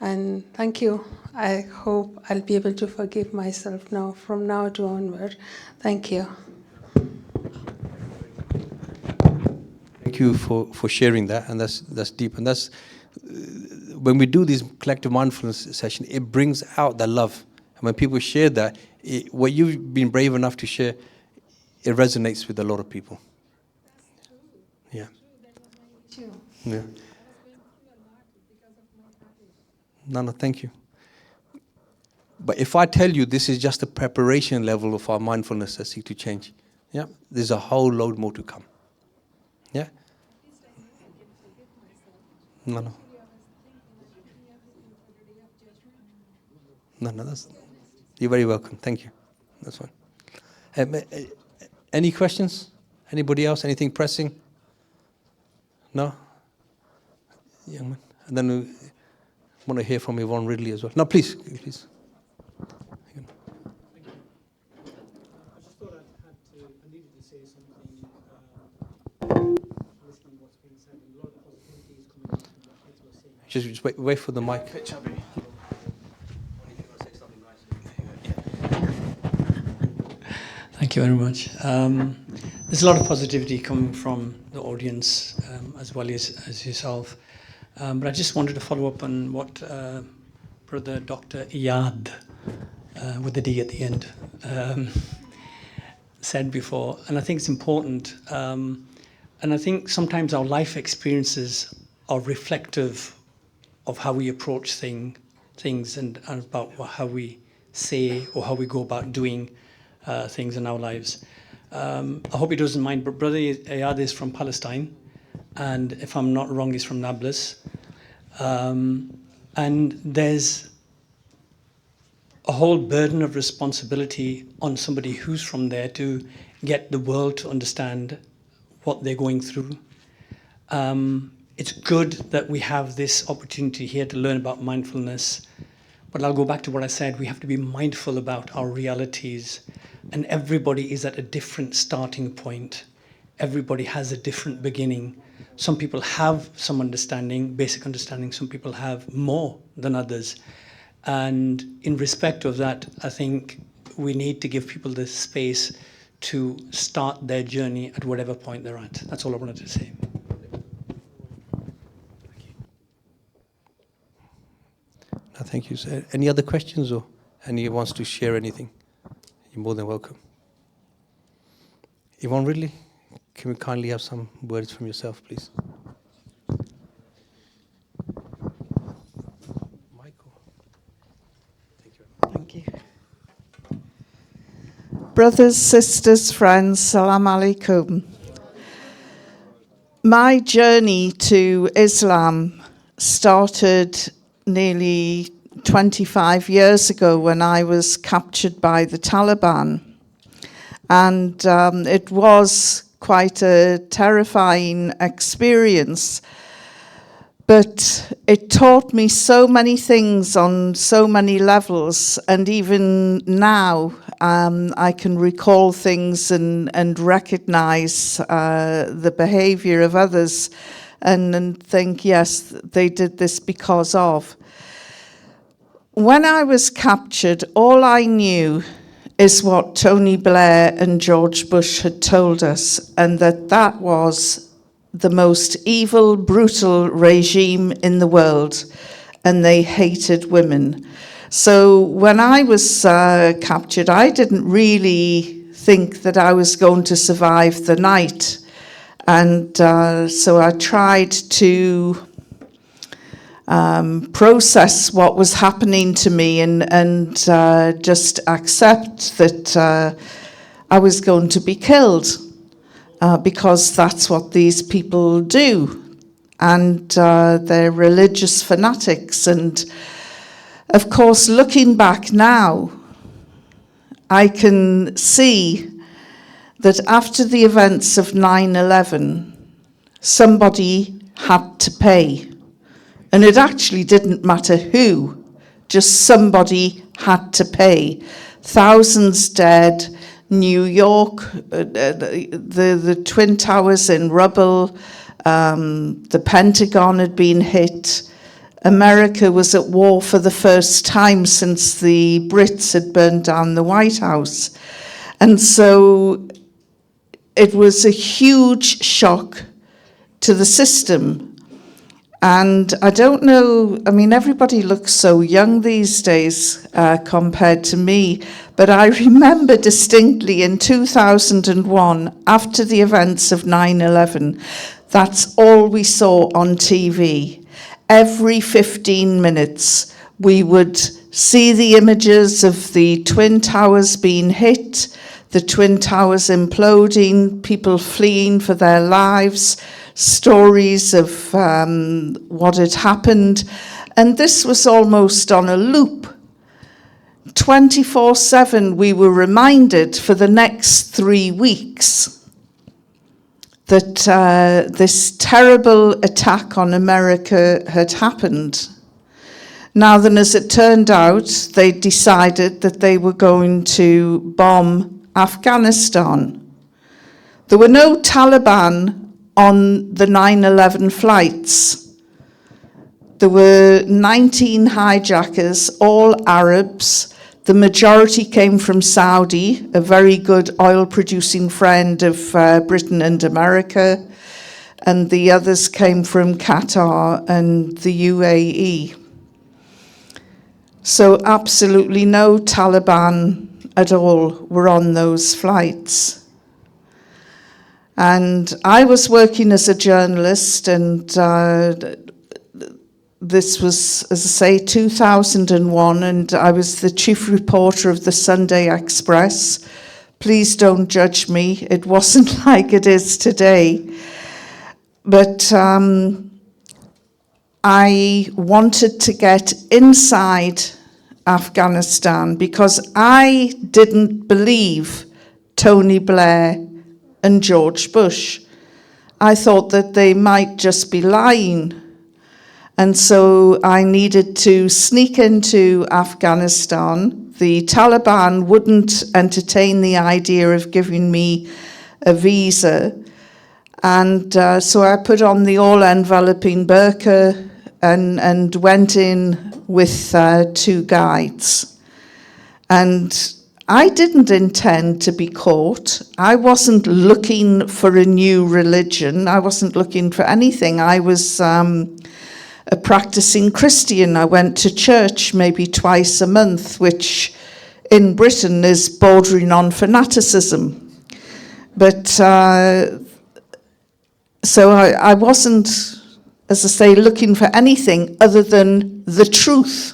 [SPEAKER 11] And thank you. I hope I'll be able to forgive myself now, from now to onward. Thank you.
[SPEAKER 3] Thank you for sharing that, and that's deep. And that's when we do these collective mindfulness sessions, it brings out the love. And when people share that, what you've been brave enough to share, it resonates with a lot of people. Yeah. Yeah. No, thank you. But if I tell you this is just a preparation level of our mindfulness that seek to change, yeah, there's a whole load more to come. Yeah. No. You're very welcome. Thank you. That's fine. Any questions? Anybody else? Anything pressing? No? Young man. And then we want to hear from Yvonne Ridley as well. No, please. Just wait for the mic.
[SPEAKER 6] Thank you very much. There's a lot of positivity coming from the audience as well as yourself. But I just wanted to follow up on what Brother Dr. Iyad, with the D at the end, said before. And I think it's important. And I think sometimes our life experiences are reflective of how we approach things and about how we say or how we go about doing things in our lives. I hope he doesn't mind, but Brother Iyad is from Palestine, and if I'm not wrong, he's from Nablus. And there's a whole burden of responsibility on somebody who's from there to get the world to understand what they're going through. It's good that we have this opportunity here to learn about mindfulness, but I'll go back to what I said. We have to be mindful about our realities, and everybody is at a different starting point. Everybody has a different beginning. Some people have some understanding, basic understanding. Some people have more than others. And in respect of that, I think we need to give people the space to start their journey at whatever point they're at. That's all I wanted to say.
[SPEAKER 3] Thank you, sir. Any other questions or anyone wants to share anything? You're more than welcome. Yvonne Ridley, can we kindly have some words from yourself, please? Michael. Thank you.
[SPEAKER 7] Thank you. Brothers, sisters, friends, salam alaikum. My journey to Islam started nearly 25 years ago when I was captured by the Taliban. And it was quite a terrifying experience. But it taught me so many things on so many levels. And even now, I can recall things and recognize the behavior of others and think, yes, they did this because of. When I was captured, all I knew is what Tony Blair and George Bush had told us, and that was the most evil, brutal regime in the world, and they hated women. So when I was captured, I didn't really think that I was going to survive the night. And so I tried to process what was happening to me and just accept that I was going to be killed. Because that's what these people do. And they're religious fanatics. And of course, looking back now, I can see that after the events of 9/11, somebody had to pay. And it actually didn't matter who, just somebody had to pay. Thousands dead. New York, the Twin Towers in rubble, the Pentagon had been hit. America was at war for the first time since the Brits had burned down the White House. And so it was a huge shock to the system. And I don't know, I mean, everybody looks so young these days compared to me, but I remember distinctly in 2001, after the events of 9/11, that's all we saw on TV. Every 15 minutes, we would see the images of the Twin Towers being hit, the Twin Towers imploding, people fleeing for their lives, stories of what had happened. And this was almost on a loop. 24/7, we were reminded for the next 3 weeks that this terrible attack on America had happened. Now then, as it turned out, they decided that they were going to bomb Afghanistan. There were no Taliban on the 9/11 flights. There were 19 hijackers, all Arabs. The majority came from Saudi, a very good oil-producing friend of Britain and America, and the others came from Qatar and the UAE. So absolutely no Taliban at all were on those flights. And I was working as a journalist, and this was, as I say, 2001, and I was the chief reporter of the Sunday Express. Please don't judge me. It wasn't like it is today. But I wanted to get inside Afghanistan because I didn't believe Tony Blair and George Bush. I thought that they might just be lying. And so I needed to sneak into Afghanistan. The Taliban wouldn't entertain the idea of giving me a visa. And so I put on the all-enveloping burqa and went in with 2 guides. And I didn't intend to be caught. I wasn't looking for a new religion. I wasn't looking for anything. I was a a practicing Christian. I went to church maybe twice a month, which in Britain is bordering on fanaticism. But so I wasn't, as I say, looking for anything other than the truth.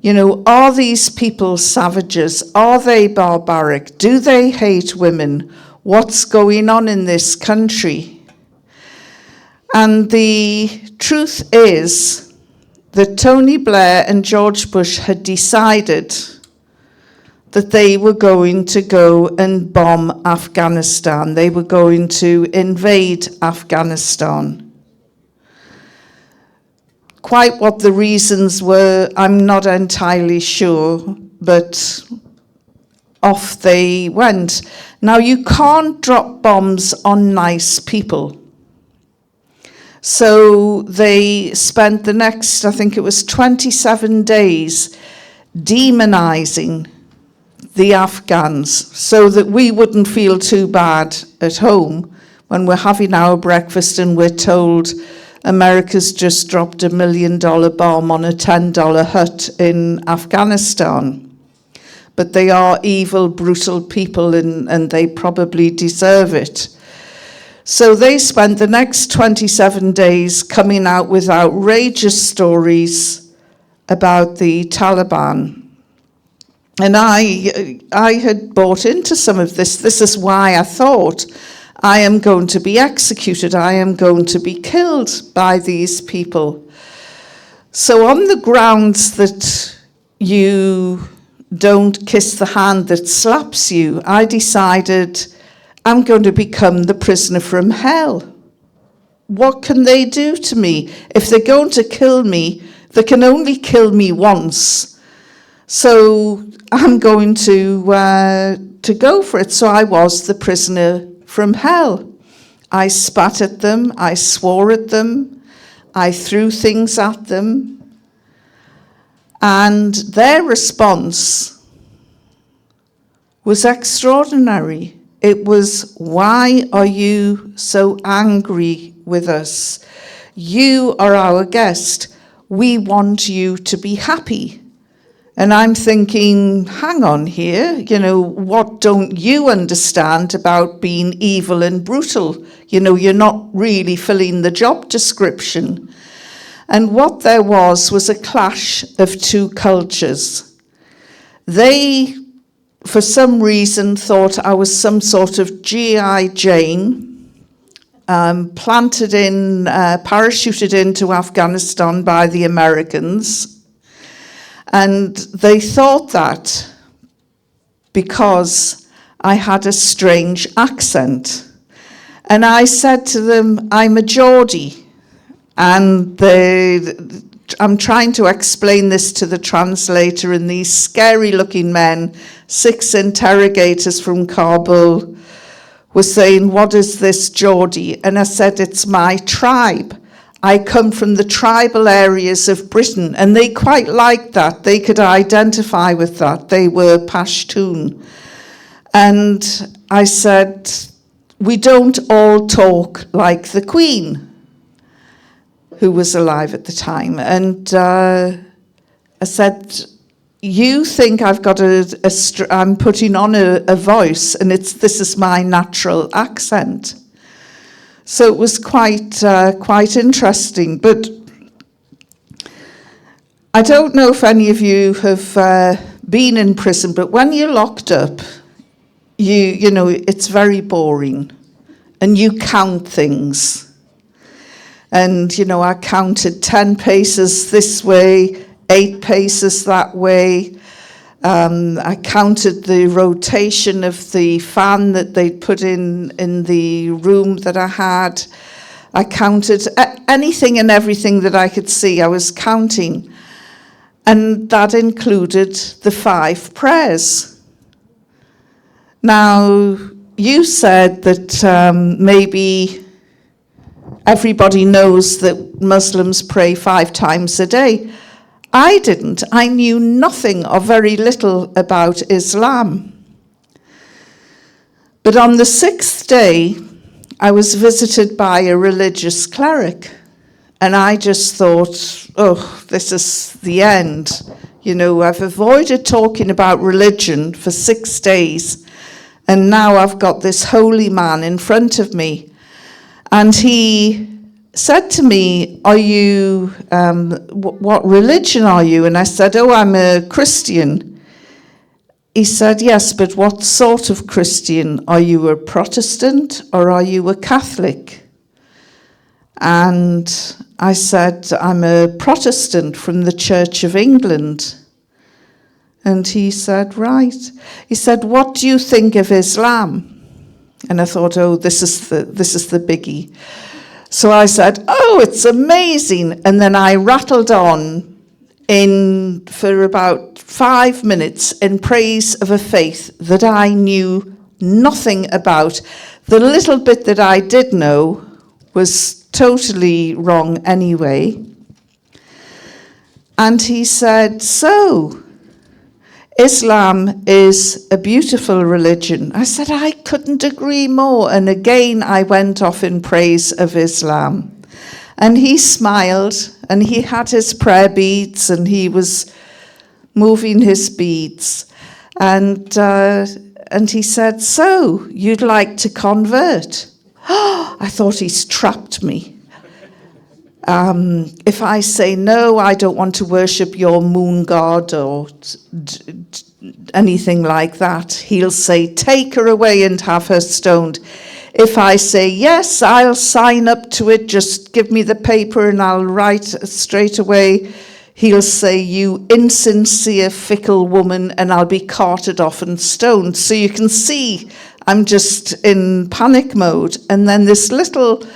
[SPEAKER 7] You know, are these people savages? Are they barbaric? Do they hate women? What's going on in this country? And the truth is that Tony Blair and George Bush had decided that they were going to go and bomb Afghanistan. They were going to invade Afghanistan. Quite what the reasons were, I'm not entirely sure, but off they went. Now, you can't drop bombs on nice people. So they spent the next, I think it was 27 days, demonizing the Afghans so that we wouldn't feel too bad at home when we're having our breakfast and we're told America's just dropped $1 million bomb on a $10 hut in Afghanistan. But they are evil, brutal people, and they probably deserve it. So they spent the next 27 days coming out with outrageous stories about the Taliban. And I had bought into some of this. This is why I thought, I am going to be executed. I am going to be killed by these people. So on the grounds that you don't kiss the hand that slaps you, I decided I'm going to become the prisoner from hell. What can they do to me? If they're going to kill me, they can only kill me once. So I'm going to go for it. So I was the prisoner from hell. I spat at them, I swore at them, I threw things at them, and their response was extraordinary. It was, why are you so angry with us? You are our guest. We want you to be happy. And I'm thinking, hang on here, you know, what don't you understand about being evil and brutal? You know, you're not really filling the job description. And what there was a clash of two cultures. They, for some reason, thought I was some sort of G.I. Jane, parachuted into Afghanistan by the Americans. And they thought that because I had a strange accent. And I said to them, I'm a Geordie. And I'm trying to explain this to the translator, and these scary-looking men, 6 interrogators from Kabul, were saying, what is this, Geordie? And I said, it's my tribe. I come from the tribal areas of Britain, and they quite liked that. They could identify with that. They were Pashtun. And I said, we don't all talk like the Queen, who was alive at the time. And I said, you think I've got I'm putting on a voice, and this is my natural accent. So it was quite interesting. But I don't know if any of you have been in prison, but when you're locked up, you know, it's very boring, and you count things. And, you know, I counted 10 paces this way, 8 paces that way. I counted the rotation of the fan that they'd put in the room that I had. I counted anything and everything that I could see. I was counting. And that included the 5 prayers. Now, you said that maybe everybody knows that Muslims pray 5 times a day. I didn't. I knew nothing or very little about Islam. But on the 6th day, I was visited by a religious cleric, And I just thought, oh, this is the end. You know, I've avoided talking about religion for 6 days, and now I've got this holy man in front of me. And he said to me, are you, what religion are you? And I said, oh, I'm a Christian. He said, yes, but what sort of Christian? Are you a Protestant or are you a Catholic? And I said, I'm a Protestant from the Church of England. And he said, right. He said, what do you think of Islam? And I thought, oh, this is the biggie. So I said, oh, it's amazing. And then I rattled on for about 5 minutes in praise of a faith that I knew nothing about. The little bit that I did know was totally wrong anyway. And he said, so, Islam is a beautiful religion. I said, I couldn't agree more. And again, I went off in praise of Islam. And he smiled, and he had his prayer beads, and he was moving his beads. And he said, so, you'd like to convert? I thought he's trapped me. If I say, no, I don't want to worship your moon god or anything like that, he'll say, take her away and have her stoned. If I say, yes, I'll sign up to it, just give me the paper and I'll write straight away, he'll say, you insincere, fickle woman, and I'll be carted off and stoned. So you can see I'm just in panic mode. And then this little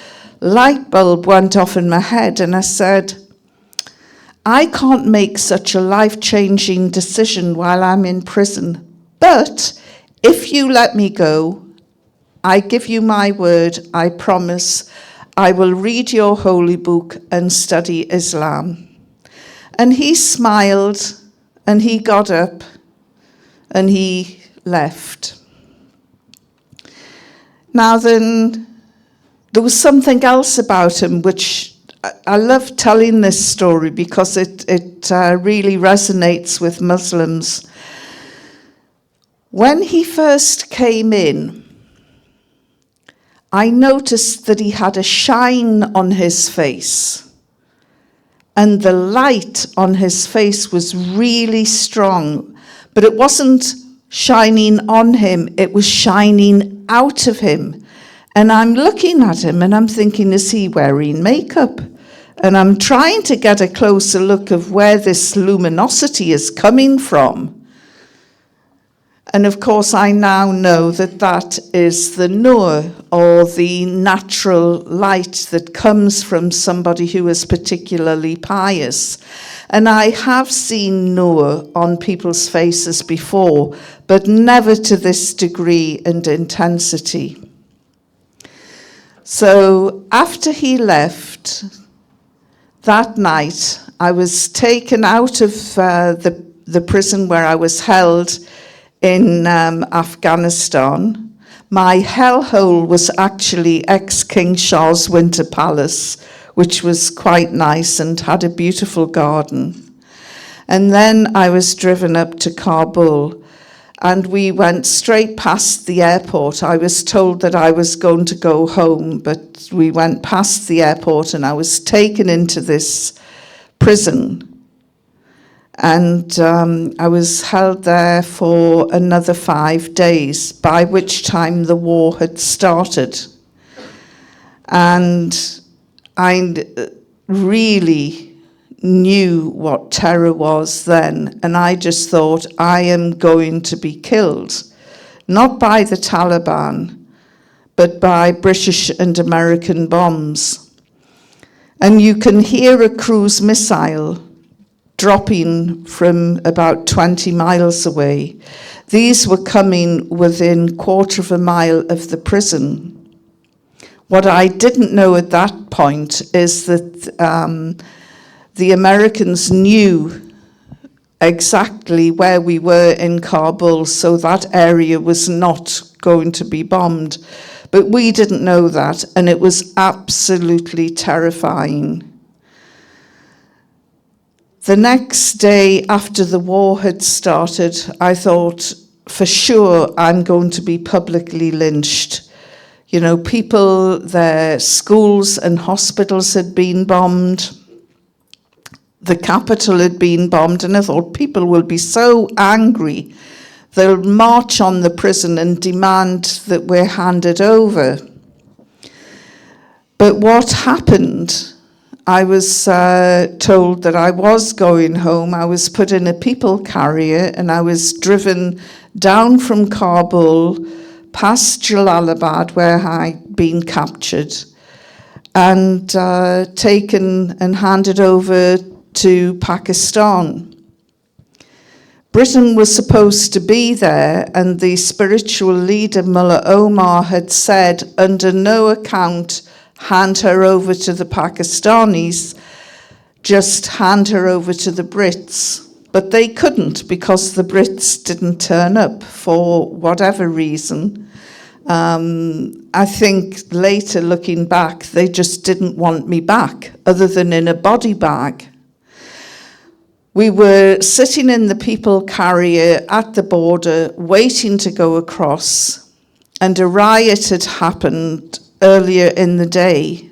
[SPEAKER 7] light bulb went off in my head, and I said, I can't make such a life-changing decision while I'm in prison. But if you let me go, I give you my word, I promise, I will read your holy book and study Islam. And he smiled, and he got up, and he left. Now then, there was something else about him which I love telling this story because it really resonates with Muslims. When he first came in, I noticed that he had a shine on his face, and the light on his face was really strong, but it wasn't shining on him, it was shining out of him. And I'm looking at him and I'm thinking, is he wearing makeup? And I'm trying to get a closer look of where this luminosity is coming from. And of course, I now know that that is the nur, or the natural light that comes from somebody who is particularly pious. And I have seen nur on people's faces before, but never to this degree and intensity. So after he left, that night I was taken out of the prison where I was held in Afghanistan. My hellhole was actually ex-King Shah's Winter Palace, which was quite nice and had a beautiful garden. And then I was driven up to Kabul, and we went straight past the airport. I was told that I was going to go home, but we went past the airport and I was taken into this prison. And I was held there for another 5 days, by which time the war had started. And I really knew what terror was then, and I just thought, I am going to be killed, not by the Taliban, but by British and American bombs. And you can hear a cruise missile dropping from about 20 miles away. These were coming within 1/4 mile of the prison. What I didn't know at that point is that the Americans knew exactly where we were in Kabul, so that area was not going to be bombed. But we didn't know that, and it was absolutely terrifying. The next day after the war had started, I thought, for sure, I'm going to be publicly lynched. You know, people, their schools and hospitals had been bombed. The capital had been bombed, and I thought people will be so angry. They'll march on the prison and demand that we're handed over. But what happened? I was told that I was going home. I was put in a people carrier and I was driven down from Kabul past Jalalabad, where I'd been captured, and taken and handed over to Pakistan. Britain was supposed to be there, and the spiritual leader, Mullah Omar, had said, under no account, hand her over to the Pakistanis, just hand her over to the Brits. But they couldn't, because the Brits didn't turn up for whatever reason. I think later, looking back, they just didn't want me back, other than in a body bag. We were sitting in the people carrier at the border, waiting to go across, and a riot had happened earlier in the day,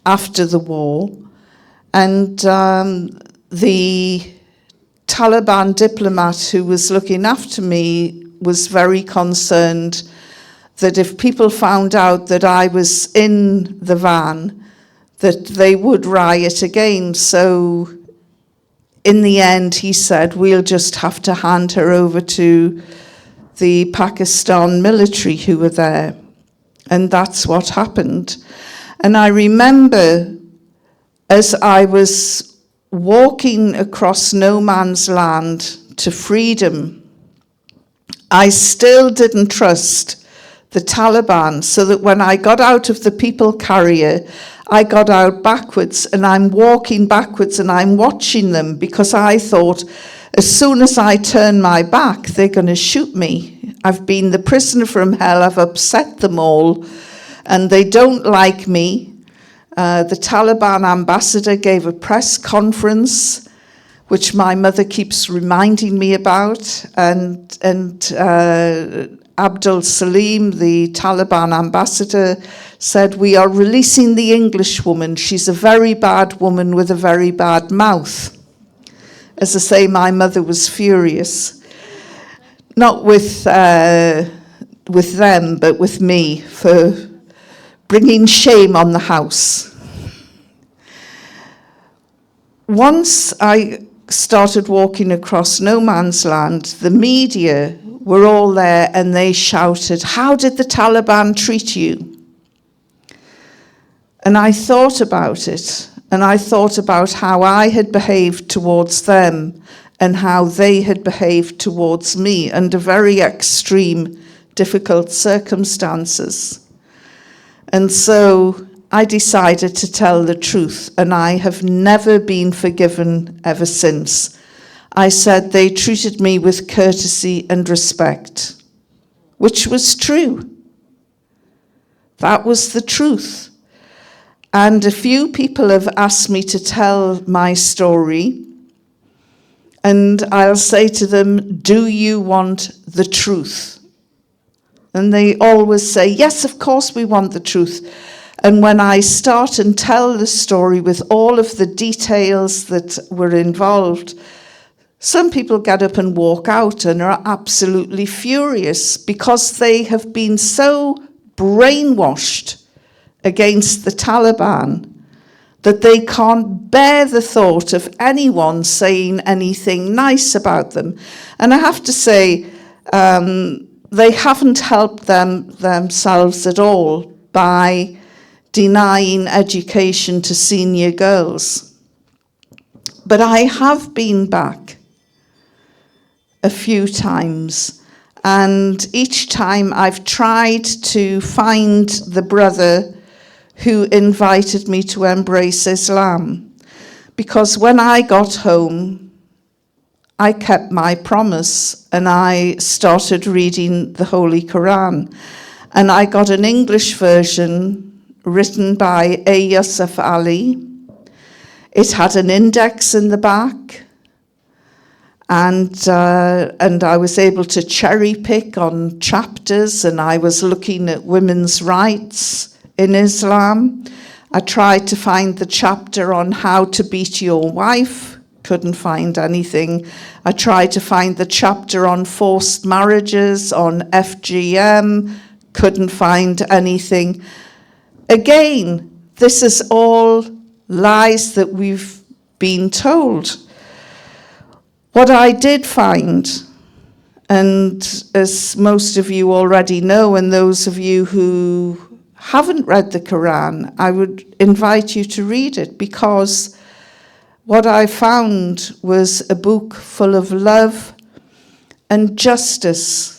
[SPEAKER 7] after the war, and the Taliban diplomat who was looking after me was very concerned that if people found out that I was in the van, that they would riot again. So in the end, he said, we'll just have to hand her over to the Pakistan military who were there. And that's what happened. And I remember as I was walking across no man's land to freedom, I still didn't trust the Taliban, so that when I got out of the people carrier, I got out backwards, and I'm walking backwards and I'm watching them, because I thought as soon as I turn my back, they're going to shoot me. I've been the prisoner from hell, I've upset them all, and they don't like me. The Taliban ambassador gave a press conference, which my mother keeps reminding me about, and Abdul Salim, the Taliban ambassador, said, we are releasing the English woman. She's a very bad woman with a very bad mouth. As I say, my mother was furious. Not with them, but with me, for bringing shame on the house. Once I started walking across no man's land, the media were all there and they shouted, how did the Taliban treat you? And I thought about it, and I thought about how I had behaved towards them and how they had behaved towards me under very extreme, difficult circumstances. And so I decided to tell the truth, and I have never been forgiven ever since. I said they treated me with courtesy and respect, which was true. That was the truth. And a few people have asked me to tell my story, and I'll say to them, do you want the truth? And they always say, yes, of course we want the truth. And when I start and tell the story with all of the details that were involved, some people get up and walk out and are absolutely furious because they have been so brainwashed against the Taliban that they can't bear the thought of anyone saying anything nice about them. And I have to say, they haven't helped themselves at all by denying education to senior girls. But I have been back a few times, and each time I've tried to find the brother who invited me to embrace Islam, because when I got home, I kept my promise and I started reading the Holy Quran, and I got an English version written by A. Yusuf Ali. It had an index in the back, and I was able to cherry pick on chapters, and I was looking at women's rights in Islam. I tried to find the chapter on how to beat your wife, couldn't find anything. I tried to find the chapter on forced marriages, on FGM, couldn't find anything. Again, this is all lies that we've been told. What I did find, and as most of you already know, and those of you who haven't read the Quran, I would invite you to read it, because what I found was a book full of love and justice.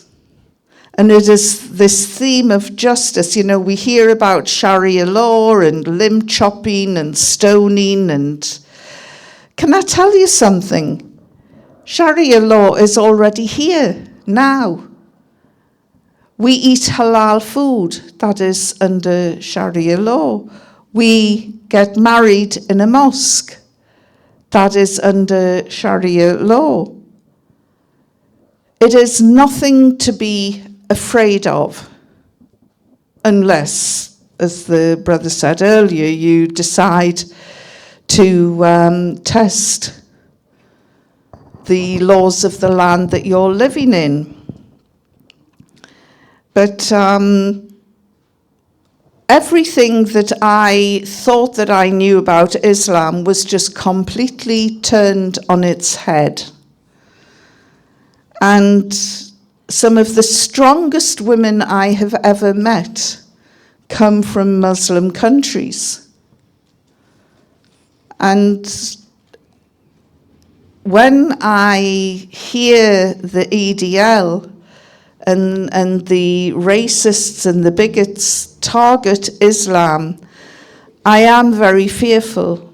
[SPEAKER 7] And it is this theme of justice. You know, we hear about Sharia law and limb chopping and stoning, and can I tell you something? Sharia law is already here now. We eat halal food, that is under Sharia law. We get married in a mosque, that is under Sharia law. It is nothing to be afraid of, unless, as the brother said earlier, you decide to test the laws of the land that you're living in. But everything that I thought that I knew about Islam was just completely turned on its head. And some of the strongest women I have ever met come from Muslim countries. And when I hear the EDL and the racists and the bigots target Islam, I am very fearful.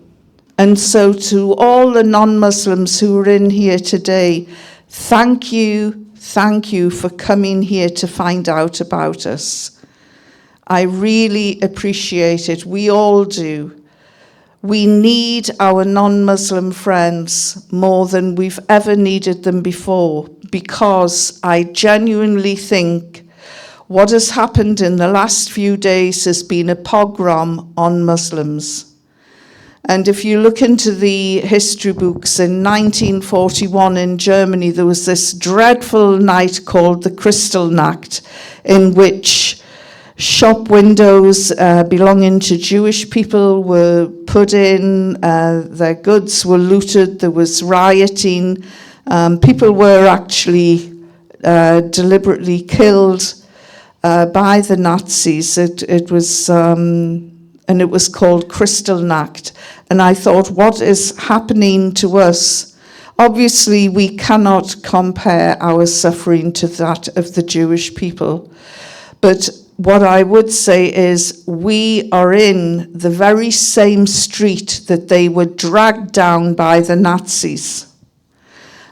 [SPEAKER 7] And so to all the non-Muslims who are in here today, thank you for coming here to find out about us. I really appreciate it. We all do. We need our non-Muslim friends more than we've ever needed them before, because I genuinely think what has happened in the last few days has been a pogrom on Muslims. And if you look into the history books, in 1941 in Germany, there was this dreadful night called the Kristallnacht, in which shop windows belonging to Jewish people were put in, their goods were looted, there was rioting, people were actually deliberately killed by the Nazis. It was called Kristallnacht. And I thought, what is happening to us? Obviously, we cannot compare our suffering to that of the Jewish people. But what I would say is we are in the very same street that they were dragged down by the Nazis.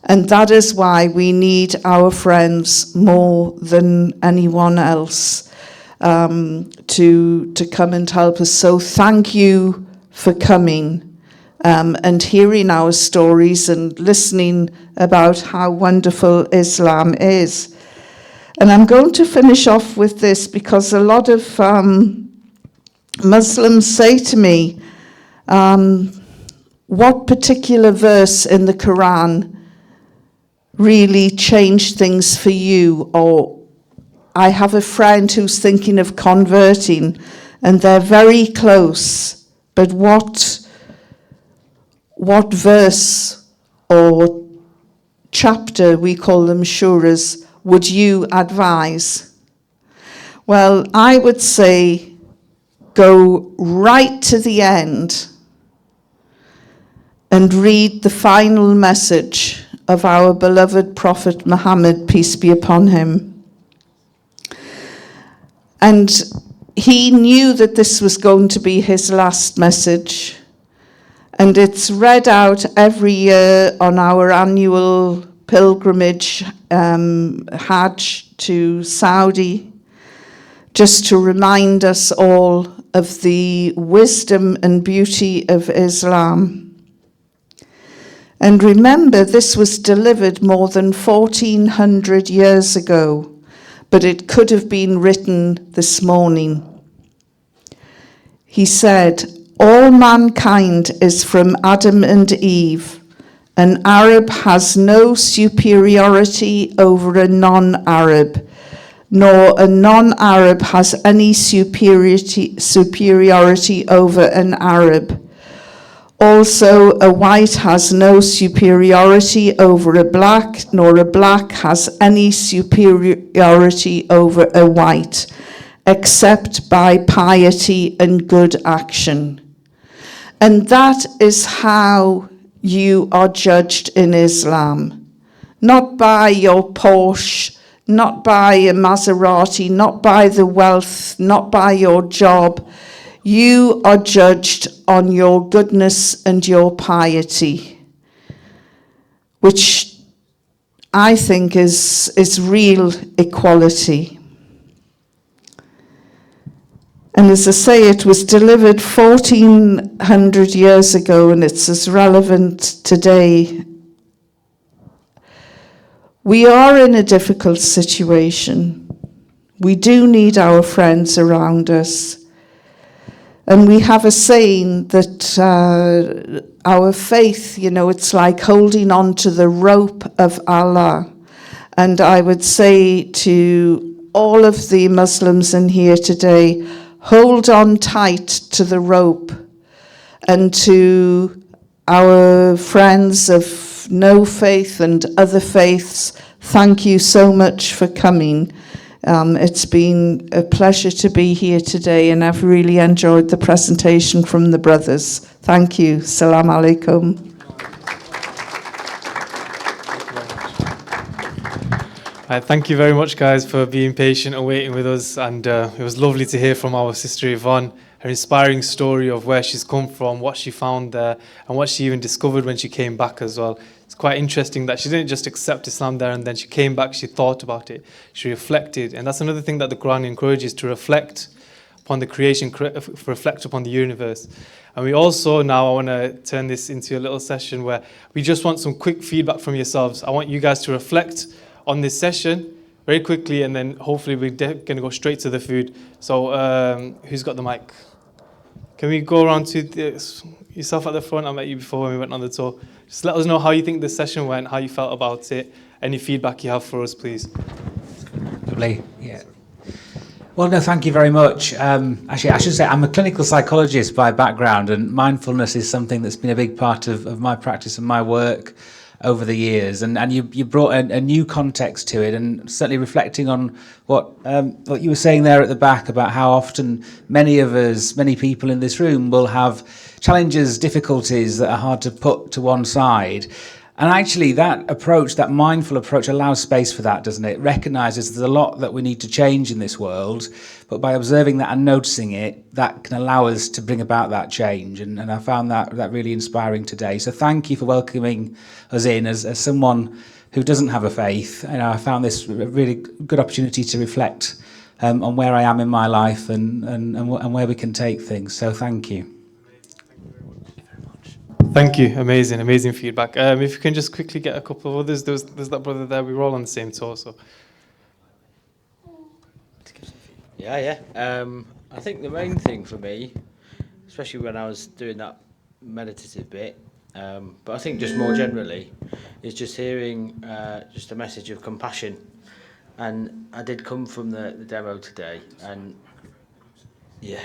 [SPEAKER 7] And that is why we need our friends more than anyone else to come and help us. So thank you for coming and hearing our stories and listening about how wonderful Islam is. And I'm going to finish off with this, because a lot of Muslims say to me, what particular verse in the Quran really changed things for you? Or I have a friend who's thinking of converting, and they're very close, but what verse or chapter, we call them shuras, would you advise? Well, I would say go right to the end and read the final message of our beloved Prophet Muhammad, peace be upon him. And he knew that this was going to be his last message, and it's read out every year on our annual pilgrimage, Hajj to Saudi, just to remind us all of the wisdom and beauty of Islam. And remember, this was delivered more than 1400 years ago, but it could have been written this morning. He said, all mankind is from Adam and Eve. An Arab has no superiority over a non-Arab, nor a non-Arab has any superiority over an Arab. Also, a white has no superiority over a black, nor a black has any superiority over a white, except by piety and good action. And that is how you are judged in Islam. Not by your Porsche, not by a Maserati, not by the wealth, not by your job. You are judged on your goodness and your piety, which I think is real equality. And as I say, it was delivered 1400 years ago, and it's as relevant today. We are in a difficult situation. We do need our friends around us. And we have a saying that our faith, it's like holding on to the rope of Allah. And I would say to all of the Muslims in here today, hold on tight to the rope. And to our friends of no faith and other faiths, thank you so much for coming. It's been a pleasure to be here today, and I've really enjoyed the presentation from the brothers. Thank you. Salam alaikum.
[SPEAKER 2] Thank you very much, guys, for being patient and waiting with us. And it was lovely to hear from our sister Yvonne, her inspiring story of where she's come from, what she found there, and what she even discovered when she came back as well. It's quite interesting that she didn't just accept Islam there and then she came back, she thought about it, she reflected. And that's another thing that the Quran encourages, to reflect upon the creation, reflect upon the universe. And we also now, I want to turn this into a little session where we just want some quick feedback from yourselves. I want you guys to reflect on this session very quickly, and then hopefully we're going to go straight to the food. So who's got the mic? Can we go around to yourself at the front? I met you before when we went on the tour. Just let us know how you think the session went, how you felt about it, any feedback you have for us, please.
[SPEAKER 12] Lovely, yeah. Well, no, thank you very much. Actually, I should say I'm a clinical psychologist by background, and mindfulness is something that's been a big part of my practice and my work over the years, and you brought a new context to it, and certainly reflecting on what you were saying there at the back about how often many of us, many people in this room will have challenges, difficulties that are hard to put to one side. And actually that approach, that mindful approach, allows space for that, doesn't it? It recognises there's a lot that we need to change in this world, but by observing that and noticing it, that can allow us to bring about that change. And I found that really inspiring today. So thank you for welcoming us in as someone who doesn't have a faith. And I found this a really good opportunity to reflect on where I am in my life and where we can take things. So thank you.
[SPEAKER 2] Thank you. Amazing, amazing feedback. If you can just quickly get a couple of others. There's that brother there. We were all on the same tour, so.
[SPEAKER 13] Yeah. I think the main thing for me, especially when I was doing that meditative bit, but I think just more generally, is just hearing just a message of compassion. And I did come from the demo today, and yeah,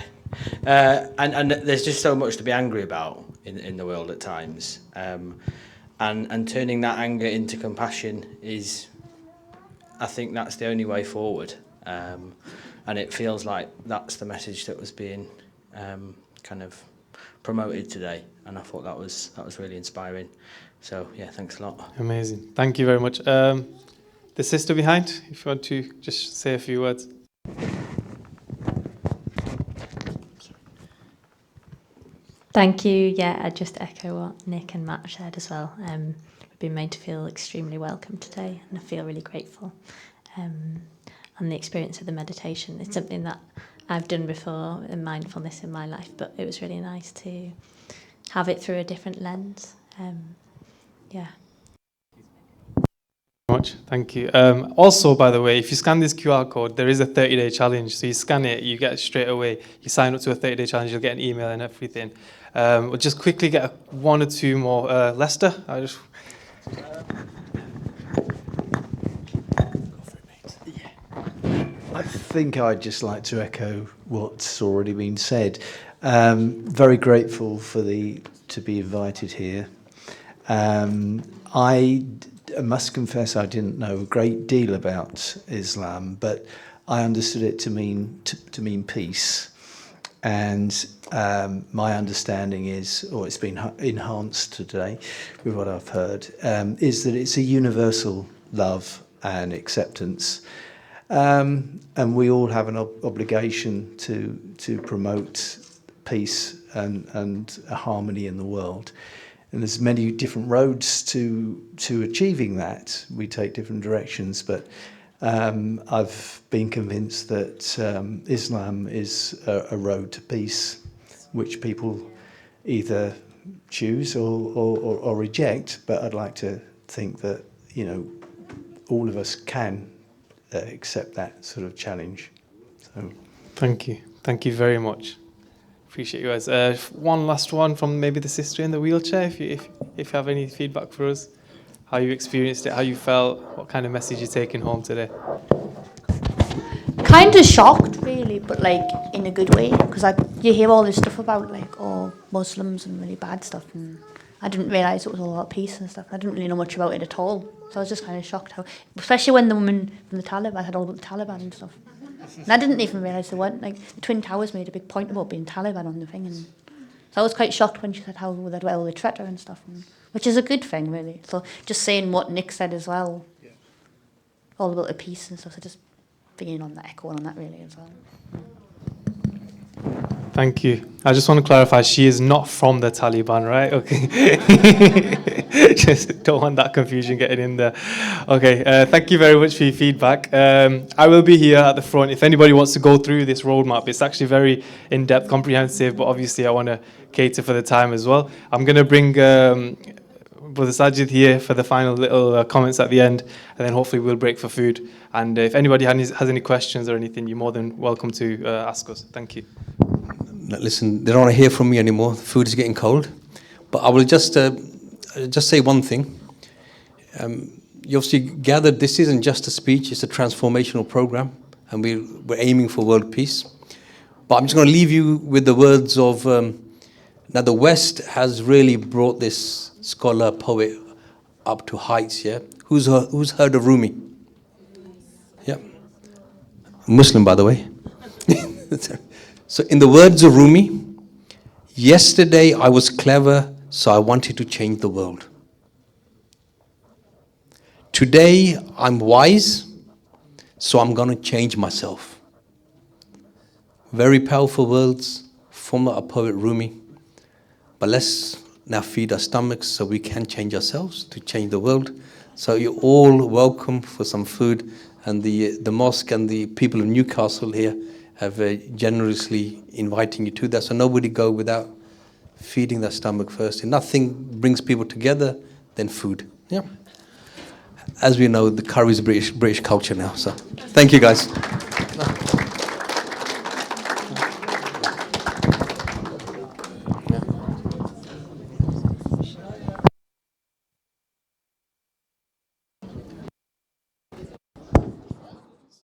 [SPEAKER 13] and there's just so much to be angry about in the world at times, and turning that anger into compassion is, I think that's the only way forward, and it feels like that's the message that was being kind of promoted today, and I thought that was really inspiring. So yeah, thanks a lot.
[SPEAKER 2] Amazing. Thank you very much. The sister behind, if you want to just say a few words.
[SPEAKER 14] Thank you. Yeah, I just echo what Nick and Matt said as well. We've been made to feel extremely welcome today, and I feel really grateful. And the experience of the meditation, it's something that I've done before in mindfulness in my life, but it was really nice to have it through a different lens. yeah.
[SPEAKER 2] Much. Thank you. Also, by the way, if you scan this QR code, there is a 30-day challenge. So you scan it, you get it straight away. You sign up to a 30-day challenge, you'll get an email and everything. We'll just quickly get one or two more. Lester,
[SPEAKER 15] I think I'd just like to echo what's already been said. Very grateful to be invited here. I must confess I didn't know a great deal about Islam, but I understood it to mean peace. And my understanding is, or it's been enhanced today with what I've heard, is that it's a universal love and acceptance. And we all have an obligation to promote peace and a harmony in the world. And there's many different roads to achieving that. We take different directions, but I've been convinced that Islam is a road to peace, which people either choose or reject. But I'd like to think that, you know, all of us can accept that sort of challenge. So,
[SPEAKER 2] thank you very much. Appreciate you guys. One last one from maybe the sister in the wheelchair. If you have any feedback for us, how you experienced it, how you felt, what kind of message you're taking home today.
[SPEAKER 16] Kind of shocked, really, but like in a good way, because you hear all this stuff about like Muslims and really bad stuff, and I didn't realise it was all about peace and stuff. I didn't really know much about it at all, so I was just kind of shocked how, especially when the woman from the Taliban had all about the Taliban and stuff. And I didn't even realise they weren't, like, the Twin Towers made a big point about being Taliban on the thing, and so I was quite shocked when she said how they'd well they treat her and stuff, which is a good thing, really. So just saying what Nick said as well, all about the peace and stuff, so just being on that, echoing on that really as well.
[SPEAKER 2] Thank you. I just want to clarify, she is not from the Taliban, right? Okay. Just don't want that confusion getting in there. Okay, thank you very much for your feedback. I will be here at the front. If anybody wants to go through this roadmap, it's actually very in-depth, comprehensive, but obviously I want to cater for the time as well. I'm going to bring Brother Sajid here for the final little comments at the end, and then hopefully we'll break for food. And if anybody has any questions or anything, you're more than welcome to ask us. Thank you.
[SPEAKER 3] Listen, they don't want to hear from me anymore. The food is getting cold. But I will just say one thing. You obviously gathered this isn't just a speech, it's a transformational program, and we're aiming for world peace. But I'm just going to leave you with the words of, now the West has really brought this scholar, poet up to heights, yeah? Who's heard of Rumi? Yeah. Muslim, by the way. So in the words of Rumi, yesterday I was clever, so I wanted to change the world. Today I'm wise, so I'm going to change myself. Very powerful words from our poet Rumi. But let's now feed our stomachs so we can change ourselves to change the world. So you're all welcome for some food, and the mosque and the people of Newcastle here have generously inviting you to that. So nobody go without feeding their stomach first. And nothing brings people together than food. Yeah. As we know, the curry is British culture now. So thank you, guys.